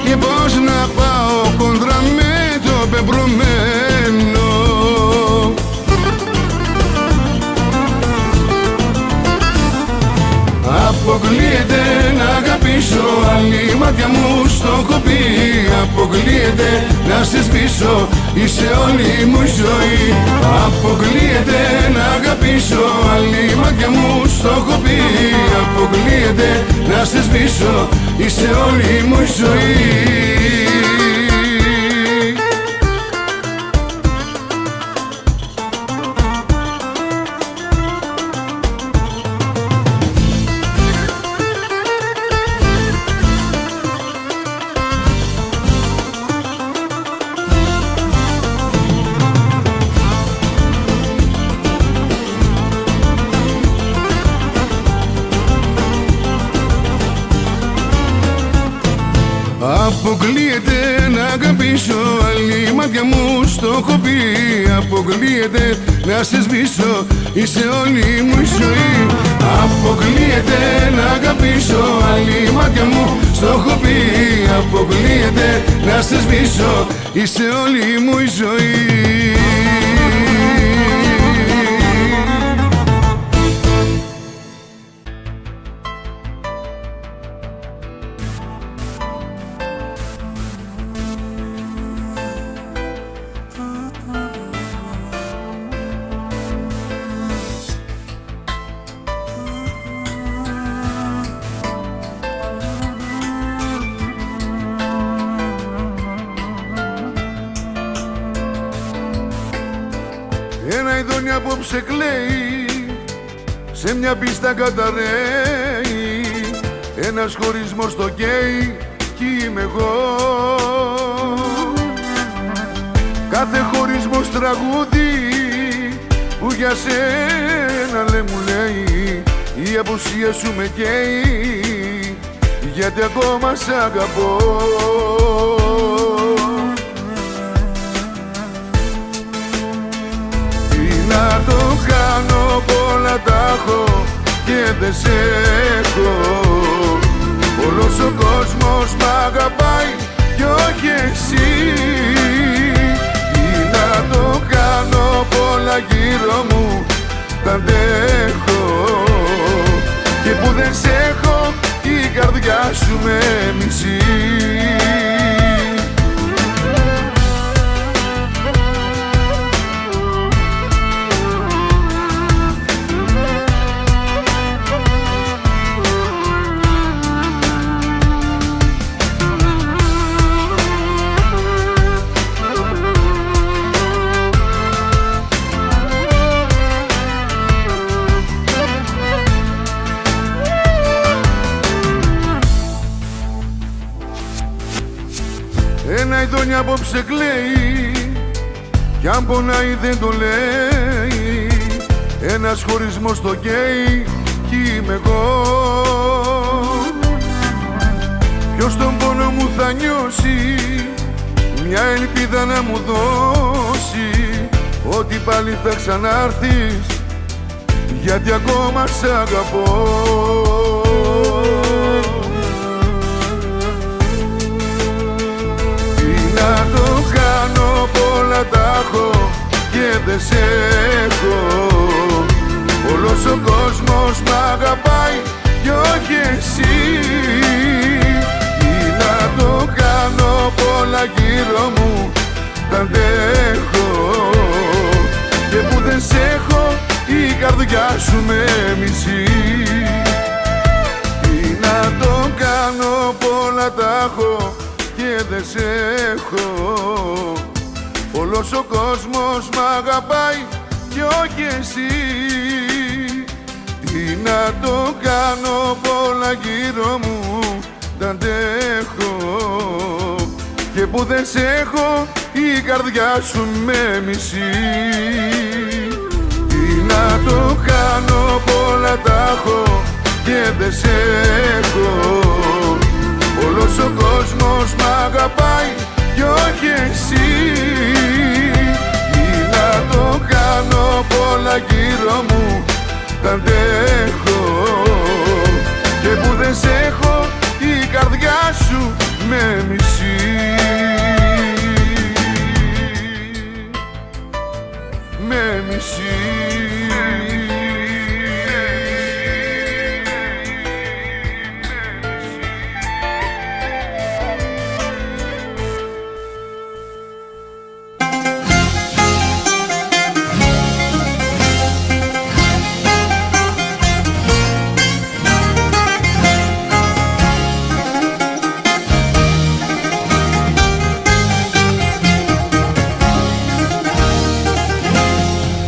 και πώς να πάω κόντρα με το πεπρωμένο. Αποκλείεται να αγαπήσω, άλλη μάτια μου στο έχω πει. Αποκλείεται να σε σβήσω, είσαι όλη μου η ζωή. Αποκλείεται να αγαπήσω, άλλη μάτια μου στο έχω πει. Αποκλείεται να σε σβήσω, είσαι όλη μου η ζωή. Αποκλείεται να αγαπήσω, άλλη μάτια μου στο έχω πει. Αποκλείεται να σε σβήσω, είσαι όλη μου η ζωή. Αποκλείεται να αγαπήσω, άλλη μάτια μου στο έχω πει. Αποκλείεται να σε σβήσω, είσαι όλη μου η ζωή. Ένα ειδόνι απόψε κλαίει, σε μια πίστα καταραίει. Ένας χωρισμός το καίει κι είμαι εγώ. Κάθε χωρισμός τραγούδι που για σένα μου λέει. Η απουσία σου με καίει, γιατί ακόμα σ' αγαπώ. Να το κάνω, πολλά τα έχω και δεν σε έχω. Όλος ο κόσμος μ' αγαπάει κι όχι εσύ. Τι να το κάνω, πολλά γύρω μου τα αντέχω, και που δεν σε έχω η καρδιά σου με μισεί. Ένα ειδόνι απόψε κλαίει, κι αν πονάει δεν το λέει. Ένας χωρισμός το καίει κι είμαι εγώ. Ποιος τον πόνο μου θα νιώσει, μια ελπίδα να μου δώσει, ότι πάλι θα ξανάρθεις γιατί ακόμα σ' αγαπώ. Τι να το κάνω, πολλά τα έχω και δεν σε έχω. Όλος ο κόσμος μ' αγαπάει κι όχι εσύ. Τι να το κάνω, πολλά γύρω μου τα αντέχω. Και που δεν σ' έχω η καρδιά σου με μισεί. Τι να το κάνω, πολλά τα έχω και δεν σ' έχω. Όλος ο κόσμος μ' αγαπάει κι όχι εσύ. Τι να το κάνω, πολλά γύρω μου τα αντέχω. Και που δεν σ' έχω η καρδιά σου με μισεί. Τι να το κάνω, πολλά τα έχω και δεν σ' έχω. Όλος ο κόσμος μ' αγαπάει κι όχι εσύ. Τι να το κάνω, πολλά γύρω μου τα αντέχω. Και που δεν σ' έχω η καρδιά σου με μισεί. Με μισεί.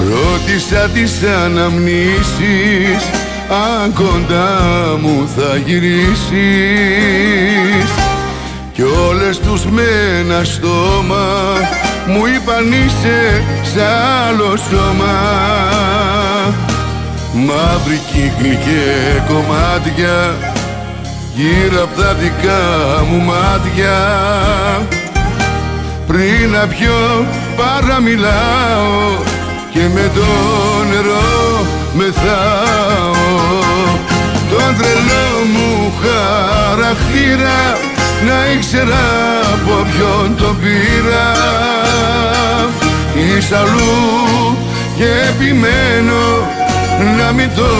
Ρώτησα τις αναμνήσεις αν κοντά μου θα γυρίσεις. Κι όλες τους με ένα στόμα μου είπαν είσαι σ' άλλο σώμα. Μαύρη κύκλη και κομμάτια γύρω απ' τα δικά μου μάτια. Πριν να πιω παραμιλάω και με το νερό μεθάω. Τον τρελό μου χαρακτήρα να ήξερα από ποιον τον πήρα. Εις αλλού και επιμένω να μην το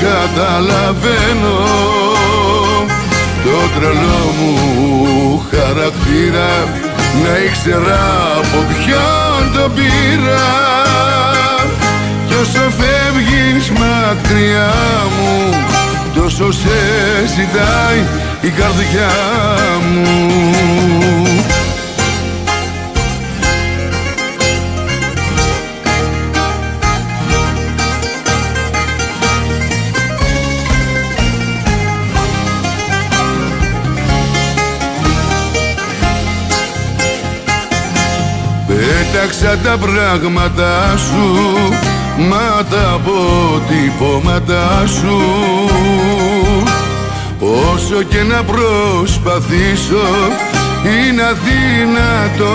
καταλαβαίνω. Το τρελό μου χαρακτήρα να ήξερα από ποιον τον πήρα. Κι όσο φεύγεις μακριά μου τόσο σε ζητάει η καρδιά μου. Πέταξα τα πράγματα σου μα τα αποτυπώματα σου. Όσο και να προσπαθήσω είναι αδύνατο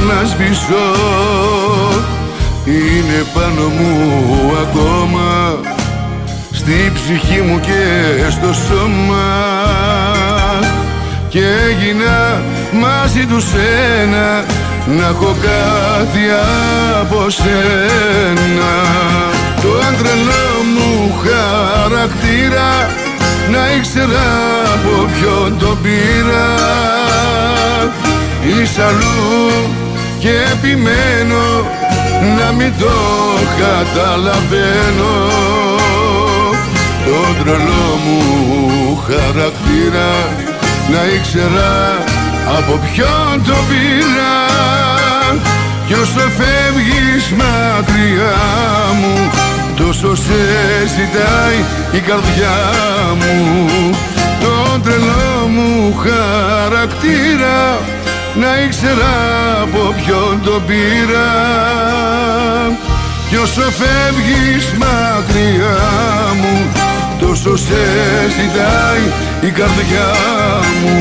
να σβήσω. Είναι πάνω μου ακόμα, στη ψυχή μου και στο σώμα. Και έγινα μαζί του σένα να έχω κάτι από σένα. Το άντρελό μου χαρακτήρα να ήξερα από ποιον τον πήρα. Εις αλλού και επιμένω να μην το καταλαβαίνω. Το τρελό μου χαρακτήρα να ήξερα από ποιον τον πήρα. Κι όσο φεύγεις μακριά μου τόσο σε ζητάει η καρδιά μου. Το τρελό μου χαρακτήρα να ήξερα από ποιον τον πήρα. Κι όσο φεύγεις μακριά μου τόσο σε ζητάει η καρδιά μου.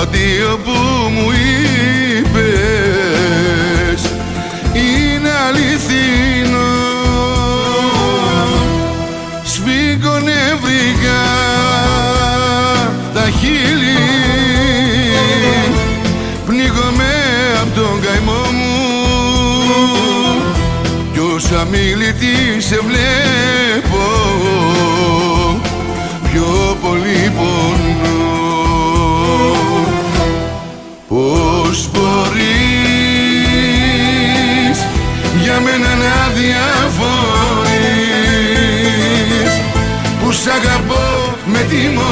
άδειο που μου είπες είναι αληθινό. Σφίγγω νευρικά τα χείλη, πνίγομαι απ' τον καημό μου κι ως αμίλητη σε βλέπω πιο πολύ πονώ. Πώς μπορείς για μένα να διαφορείς που σ' αγαπώ με τιμωρείς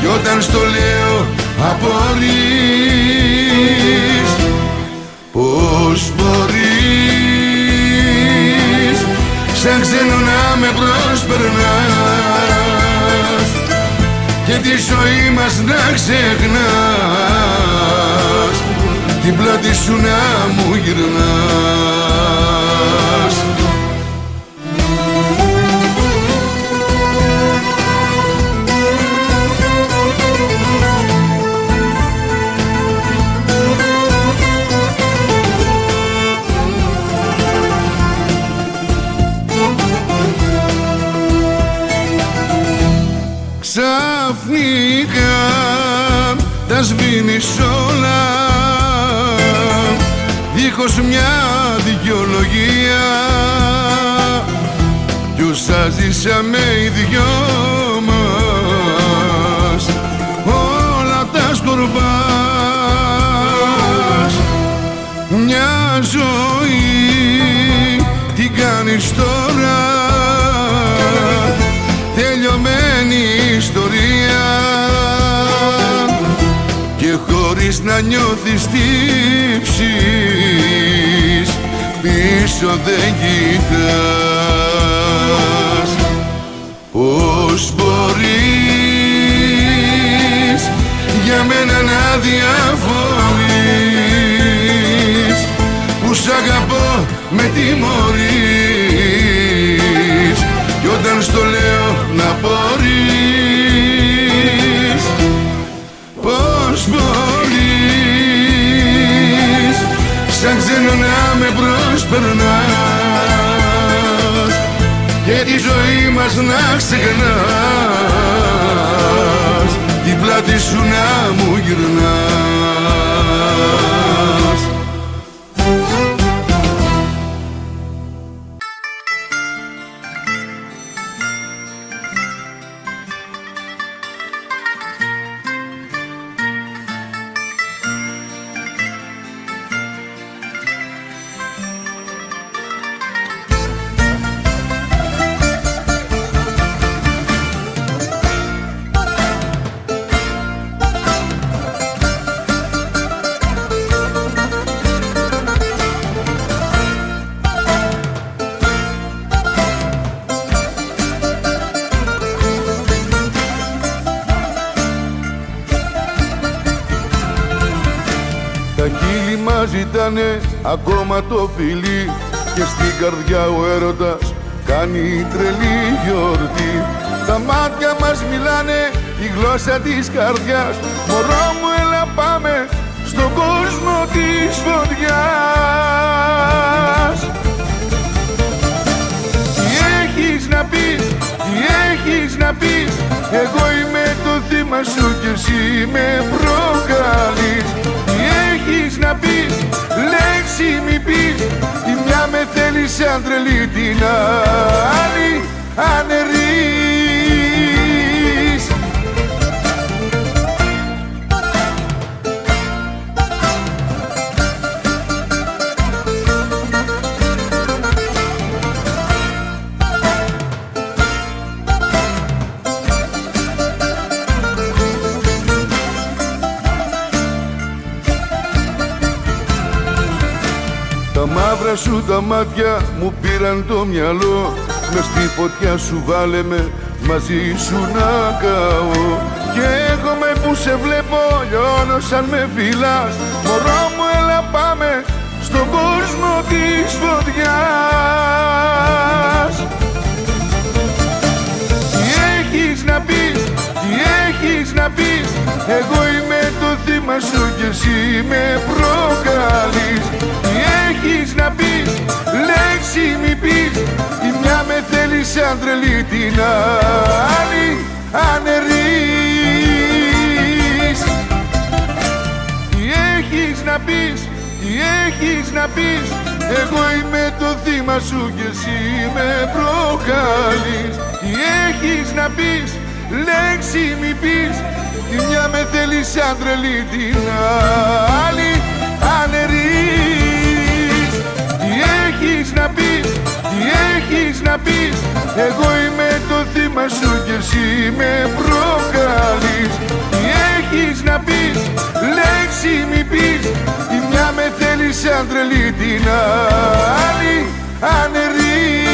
κι όταν στο λέω απορείς. Πώς μπορείς σαν ξένο να με προσπερνάς και τη ζωή μας να ξεχνάς, την πλάτη σου να μου γυρνάς. Ξαφνικά τα σβήνεις όλα δίχως μια δικαιολογία κι όσα ζήσαμε οι δυο μας όλα τα σκορπάς. Μια ζωή τι κάνεις τώρα, τελειωμένη ιστορία και χωρίς να νιώθεις τύψεις πίσω δεν κοιτάς. Πώς μπορείς για μένα να διαφορείς που σ' αγαπώ με τιμωρείς κι όταν στο λέω να μπορείς. Πώς μπορείς σαν ξένο να με προσπερνάς και τη ζωή μας να ξεχνάς, την πλάτη σου να μου γυρνάς. Τα χείλη μας ζητάνε ακόμα το φιλί και στην καρδιά ο έρωτας κάνει τρελή γιορτή. Τα μάτια μας μιλάνε η γλώσσα της καρδιάς, μωρό μου έλα πάμε στον κόσμο της φωτιάς. Τι έχεις να πεις, τι έχεις να πεις, εγώ είμαι το θύμα σου κι εσύ με προκαλείς. Τι έχεις να πεις, λέξη μη πεις, τη μια με θέλει σαν τρελή, την άλλη αναιρείς. Τα μαύρα σου τα μάτια μου πήραν το μυαλό, μες στη φωτιά σου βάλε με, μαζί σου να καώ. Και εγώ με που σε βλέπω λιώνω σαν με φυλάς, μωρό μου έλα πάμε στον κόσμο της φωτιάς. Τι έχεις να πεις, τι έχεις να πεις εγώ είμαι το θύμα σου κι εσύ με προκαλείς. Τι έχεις να πεις, λέξη μη πεις, τη μια με θέλει σαν τρελή, την άλλη αναιρείς. Τι έχεις να πεις, τι έχεις να πεις, εγώ είμαι το θύμα σου κι εσύ με προκαλείς. Τι έχεις να πεις, λέξη μη πεις, τη μια με θέλει σαν τρελή, την άλλη αναιρείς. Τι έχεις να πεις, τι έχεις να πεις, εγώ είμαι το θύμα σου κι εσύ με προκαλείς. Τι έχεις να πεις, λέξη μη πεις, τη μια με θέλει σαν τρελή, την άλλη αναιρείς.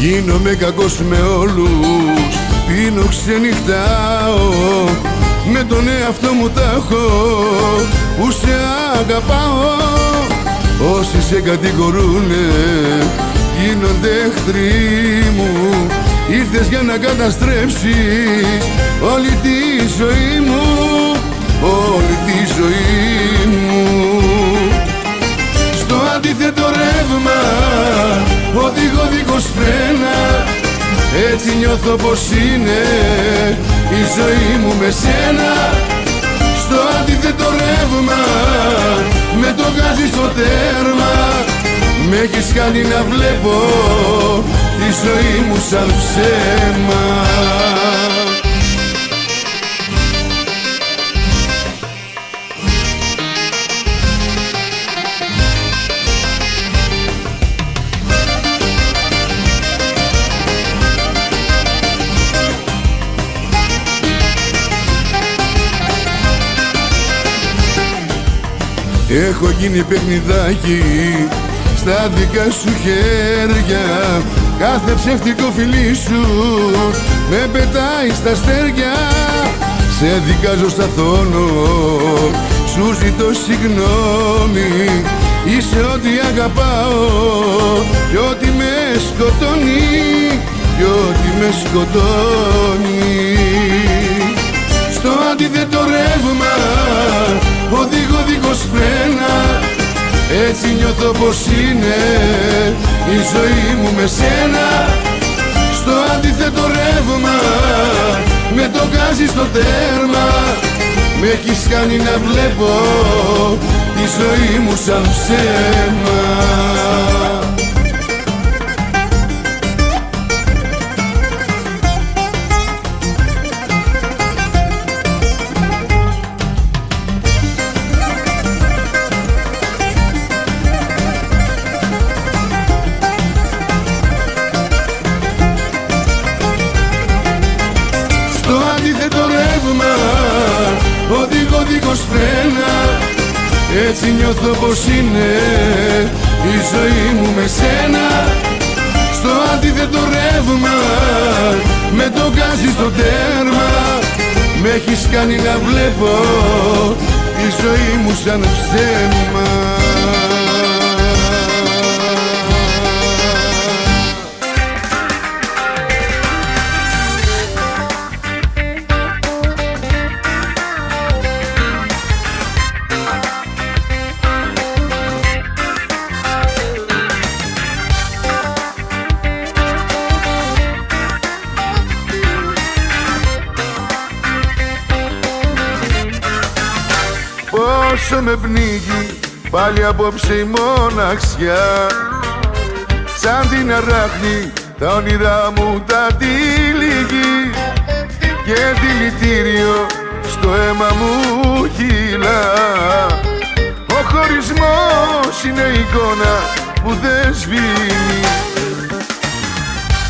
Γίνομαι κακός με όλους, πίνω, ξενυχτάω, με τον εαυτό μου τα έχω που σε αγαπάω. Όσοι σε κατηγορούνε γίνονται εχθροί μου, ήρθες για να καταστρέψεις όλη τη ζωή μου, όλη τη ζωή μου. Στο αντίθετο ρεύμα οδηγώ δίχως φρένα, έτσι νιώθω πως είναι η ζωή μου με σένα. Στο αντίθετο ρεύμα με το γκάζι στο τέρμα, με έχεις κάνει να βλέπω τη ζωή μου σαν ψέμα. Έχω γίνει παιχνιδάκι στα δικά σου χέρια, κάθε ψεύτικο φιλί σου με πετάει στα αστέρια. Σε δικάζω στα θόνο, σου ζητώ συγγνώμη, είσαι ό,τι αγαπάω κι ό,τι με σκοτώνει, κι ό,τι με σκοτώνει. Στο αντίθετο ρεύμα οδηγώ δίχως φρένα, έτσι νιώθω πως είναι η ζωή μου με σένα. Στο αντίθετο ρεύμα με το γκάζι στο τέρμα, με έχεις κάνει να βλέπω τη ζωή μου σαν ψέμα. Οδηγώ δίχως φρένα, έτσι νιώθω πως είναι η ζωή μου με σένα. Στο αντίθετο ρεύμα με το γκάζι στο τέρμα, με έχεις κάνει να βλέπω τη ζωή μου σαν ψέμα. Πόσο με πνίγει πάλι απόψε η μοναξιά, σαν την αράχνη τα όνειρά μου τα τυλίγει, και δηλητήριο στο αίμα μου κυλά. Ο χωρισμός είναι εικόνα που δεν σβήνει,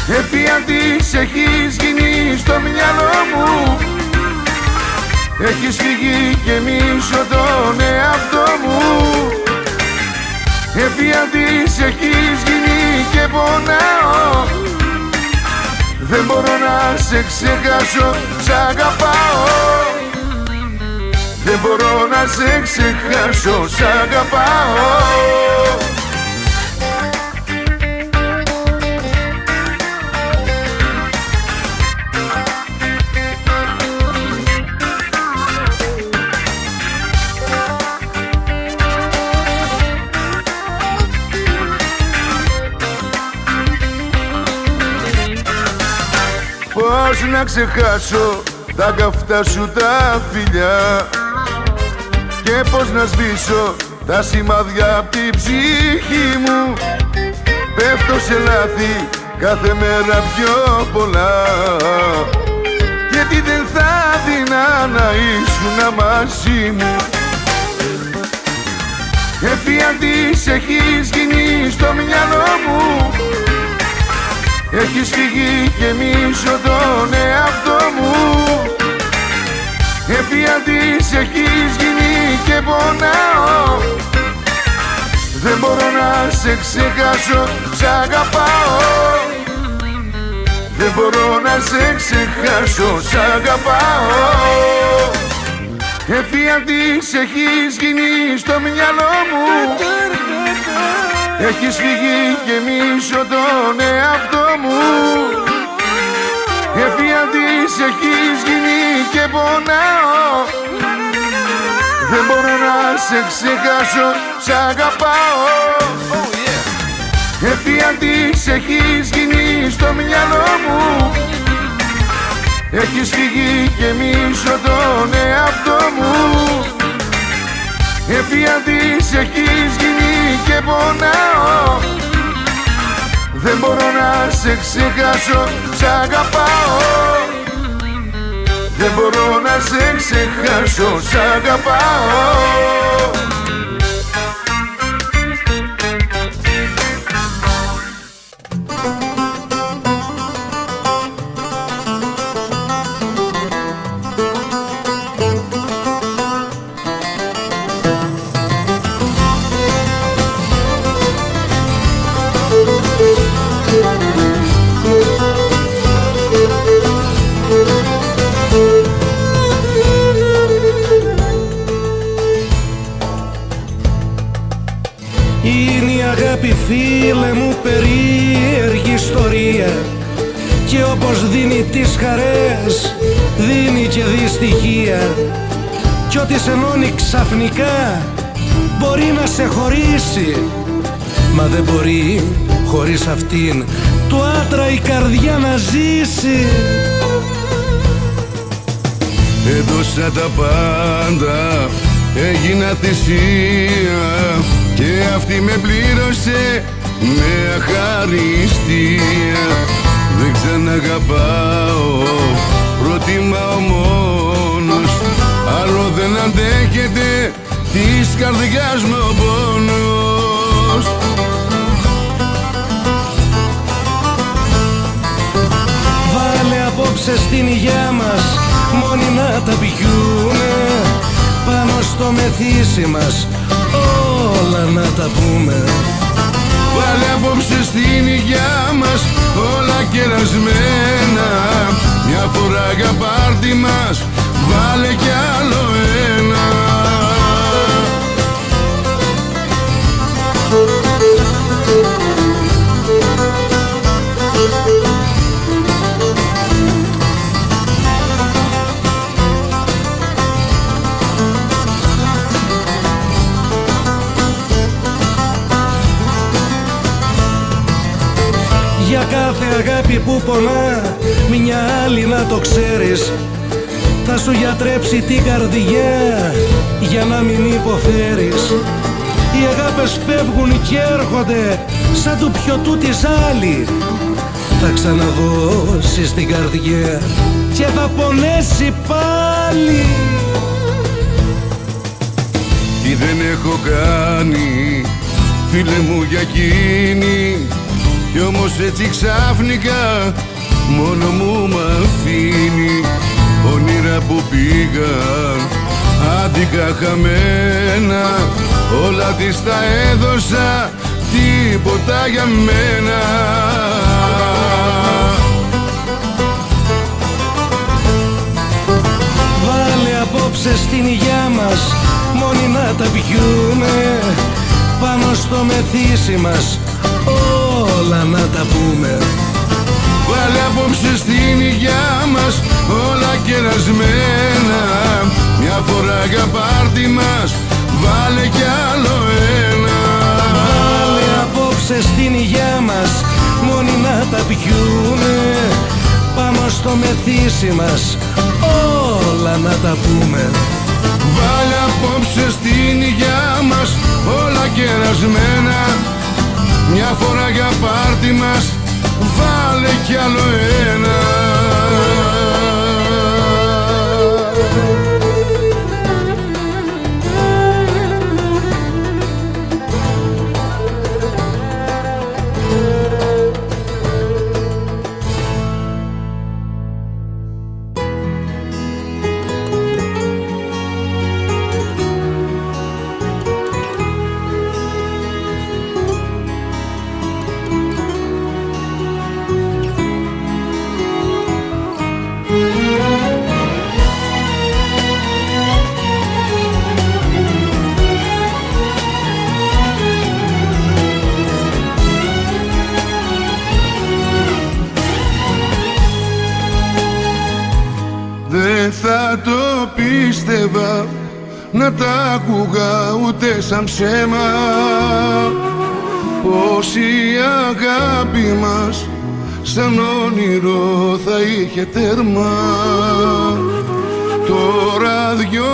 εφιάλτης έχεις γίνει στο μυαλό μου. Έχεις φύγει και μισώ τον εαυτό μου. Εφιάλτης έχεις γίνει και πονάω. Δεν μπορώ να σε ξεχάσω, σ' αγαπάω. Δεν μπορώ να σε ξεχάσω, σ' αγαπάω. Πώς να ξεχάσω τα καυτά σου τα φιλιά και πώς να σβήσω τα σημάδια απ' την ψυχή μου. Πέφτω σε λάθη κάθε μέρα πιο πολλά, γιατί δεν θα δίνα να ήσουν μαζί μου. Εφιάλτης έχεις γίνει στο μυαλό μου. Έχεις φύγει και μισώ τον εαυτό μου. Εφιάλτης έχεις γίνει και πονάω. Δεν μπορώ να σε ξεχάσω, σ' αγαπάω. Δεν μπορώ να σε ξεχάσω, σ' αγαπάω. Εφιάλτης έχεις γίνει στο μυαλό μου. Έχεις φύγει και μισώ τον εαυτό μου. Εφιάλτης έχεις γίνει και πονάω. Δεν μπορώ να σε ξεχάσω, σ' αγαπάω. Εφιάλτης έχεις γίνει στο μυαλό μου. Έχεις φύγει και μισώ τον εαυτό μου. Εφιάλτης έχεις γίνει και πονάω. Δεν μπορώ να σε ξεχάσω, σ' αγαπάω. Δεν μπορώ να σε ξεχάσω, σ' αγαπάω. Είναι η αγάπη, φίλε μου, περίεργη ιστορία, και όπως δίνει τις χαρές, δίνει και δυστυχία. Κι ό,τι σε ενώνει ξαφνικά μπορεί να σε χωρίσει, μα δεν μπορεί χωρίς αυτήν του άντρα η καρδιά να ζήσει. Έδωσα τα πάντα, έγινα θυσία, και αυτή με πλήρωσε με αχαριστία. Δεν ξαναγαπάω, προτιμάω μόνος. Άλλο δεν αντέχεται της καρδιάς μου ο πόνος. Βάλε απόψε στην υγειά μας μόνοι να τα πιούνε, πάνω στο μεθύσι μας όλα να τα πούμε. Βάλε απόψε στην υγειά μας όλα κερασμένα, μια φορά για πάρτι μας βάλε κι άλλο ένα. Για κάθε αγάπη που πονά, μια άλλη να το ξέρεις, θα σου γιατρέψει την καρδιά για να μην υποφέρεις. Οι αγάπες φεύγουν και έρχονται σαν του πιωτού της άλλη. Θα ξαναδώσεις την καρδιά και θα πονέσει πάλι. Τι δεν έχω κάνει, φίλε μου, για εκείνη, κι όμως έτσι ξαφνικά μόνο μου μ' αφήνει. Όνειρα που πήγαν άδικα χαμένα, όλα της τα έδωσα τίποτα για μένα. Βάλε απόψε στην υγειά μας μόνοι να τα πιούμε, πάνω στο μεθύσι μας όλα να τα πούμε. Βάλε απόψε στην υγειά μας όλα κερασμένα, μια φορά για πάρτι μας βάλε κι άλλο ένα. Βάλε απόψε στην υγειά μας μόνοι να τα πιούμε, πάνω στο μεθύσι μας όλα να τα πούμε. Βάλε απόψε στην υγειά μας όλα κερασμένα, μια φορά για πάρτι μας βάλε κι άλλο ένα. Δεν θα το πίστευα, να τα άκουγα ούτε σαν ψέμα, πως η αγάπη μας σαν όνειρο θα είχε τέρμα. Τώρα δυο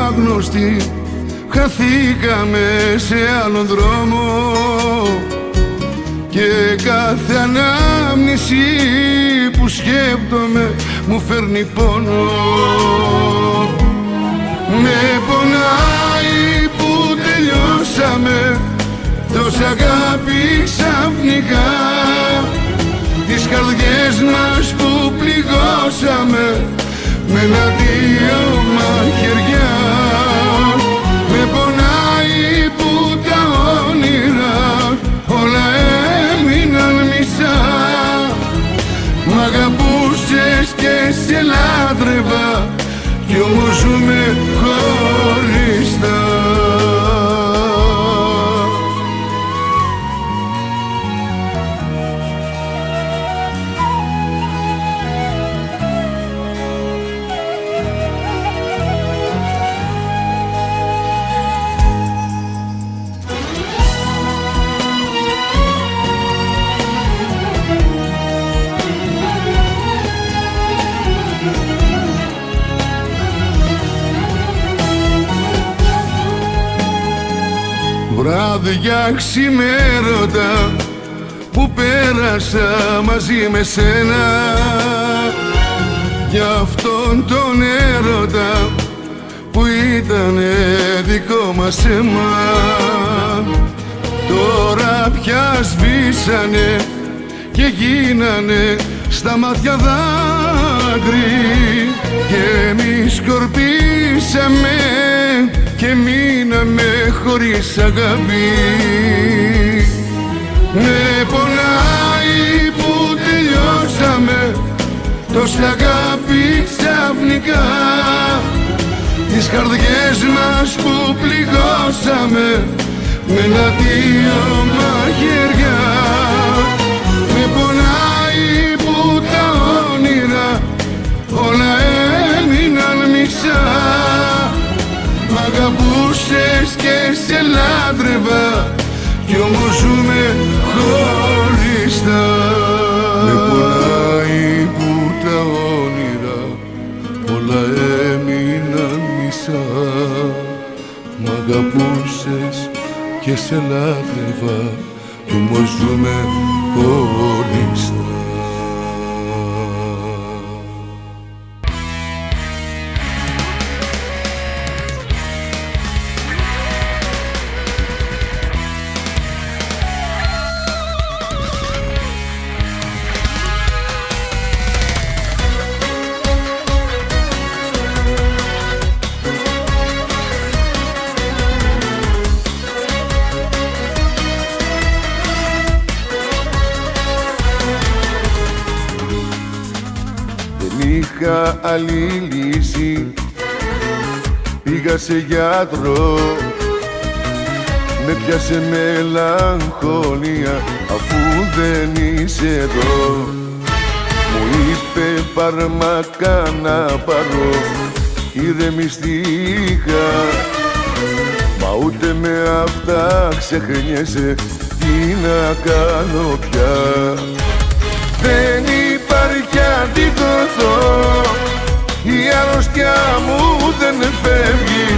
άγνωστοι χαθήκαμε σε άλλον δρόμο, και κάθε ανάμνηση που σκέπτομαι μου φέρνει πόνο. Με πονάει που τελειώσαμε τόσα αγάπη ξαφνικά, τις καρδιές μας που πληγώσαμε με ένα δύο μαχαιριά. Με πονάει που τα όνειρα όλα έμειναν μισά, μ' αγαπούσες και σε λάτρευα κι όμως ζούμε χωριστά. Βράδια ξημέρωτα που πέρασα μαζί με σένα, για αυτόν τον έρωτα που ήτανε δικό μας αίμα. Τώρα πια σβήσανε και γίνανε στα μάτια δάκρυ, και εμείς σκορπίσαμε και μείναμε χωρίς αγάπη. Με πονάει που τελειώσαμε τόση αγάπη ξαφνικά, τις καρδιές μας που πληγώσαμε με ένα δύο μαχαιριά. Με πονάει που τα όνειρα όλα έμειναν μισά, μ' αγαπούσες και σε λάτρευα κι όμως ζούμε χωριστά. Με πονάει που τα όνειρα όλα έμειναν μισά, μ' αγαπούσες και σε λάτρευα κι όμως ζούμε χωριστά. είχα άλλη λύση, πήγα σε γιατρό, με πιάσε μελαγχολία αφού δεν είσαι εδώ. Μου είπε φάρμακα να πάρω, ηρεμιστήκα, μα ούτε με αυτά ξεχνιέσαι, τι να κάνω πια. Δεν υπάρχει αντίδοτο, η αρρώστια μου δεν φεύγει,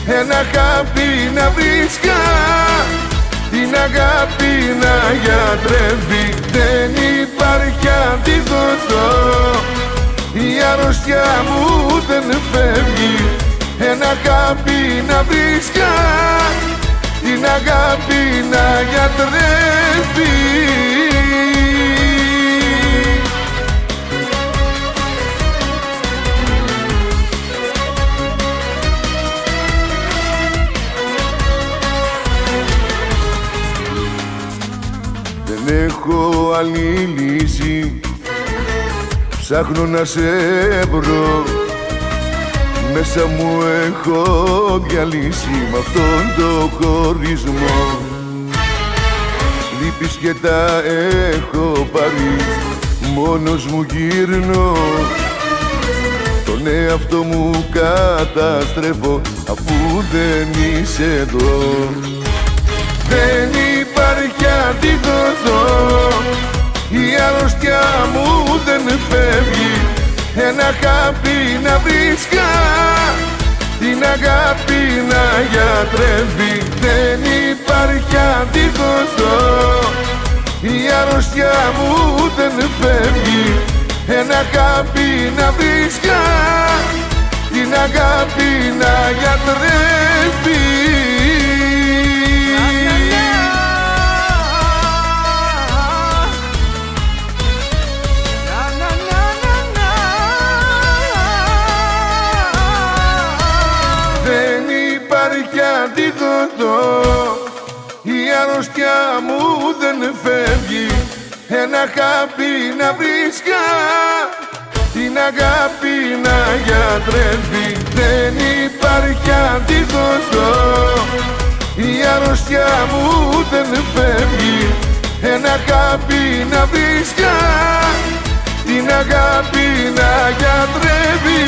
ένα αγάπη να βρίσκα, την αγάπη να γιατρεύει. Δεν υπάρχει αντίδοτο, η αρρώστια μου δεν φεύγει, ένα αγάπη να βρίσκα, την αγάπη να γιατρεύει. Δεν έχω άλλη λύση, ψάχνω να σε βρω, μέσα μου έχω διαλύσει μ' αυτόν το χωρισμό. Λύπης και τα έχω πάρει, μόνος μου γύρνω, τον εαυτό μου καταστρέφω αφού δεν είσαι εδώ. Δεν υπάρχει αντίδοτο, η αρρώστια μου δεν φεύγει, ένα αγάπη να βρίσκα, την αγάπη να γιατρεύει. Δεν υπάρχει αντίδοτο, η αρρώστια μου δεν φεύγει, ένα αγάπη να βρίσκα, την αγάπη να γιατρεύει. Δεν υπάρχει αντίδοτο, η αρρώστια μου δεν φεύγει, ένα αγάπη να βρίσκα, την αγάπη να γιατρεύει. Δεν υπάρχει αντίδοτο, η αρρώστια μου δεν φεύγει, ένα αγάπη να βρίσκα, την αγάπη να γιατρεύει.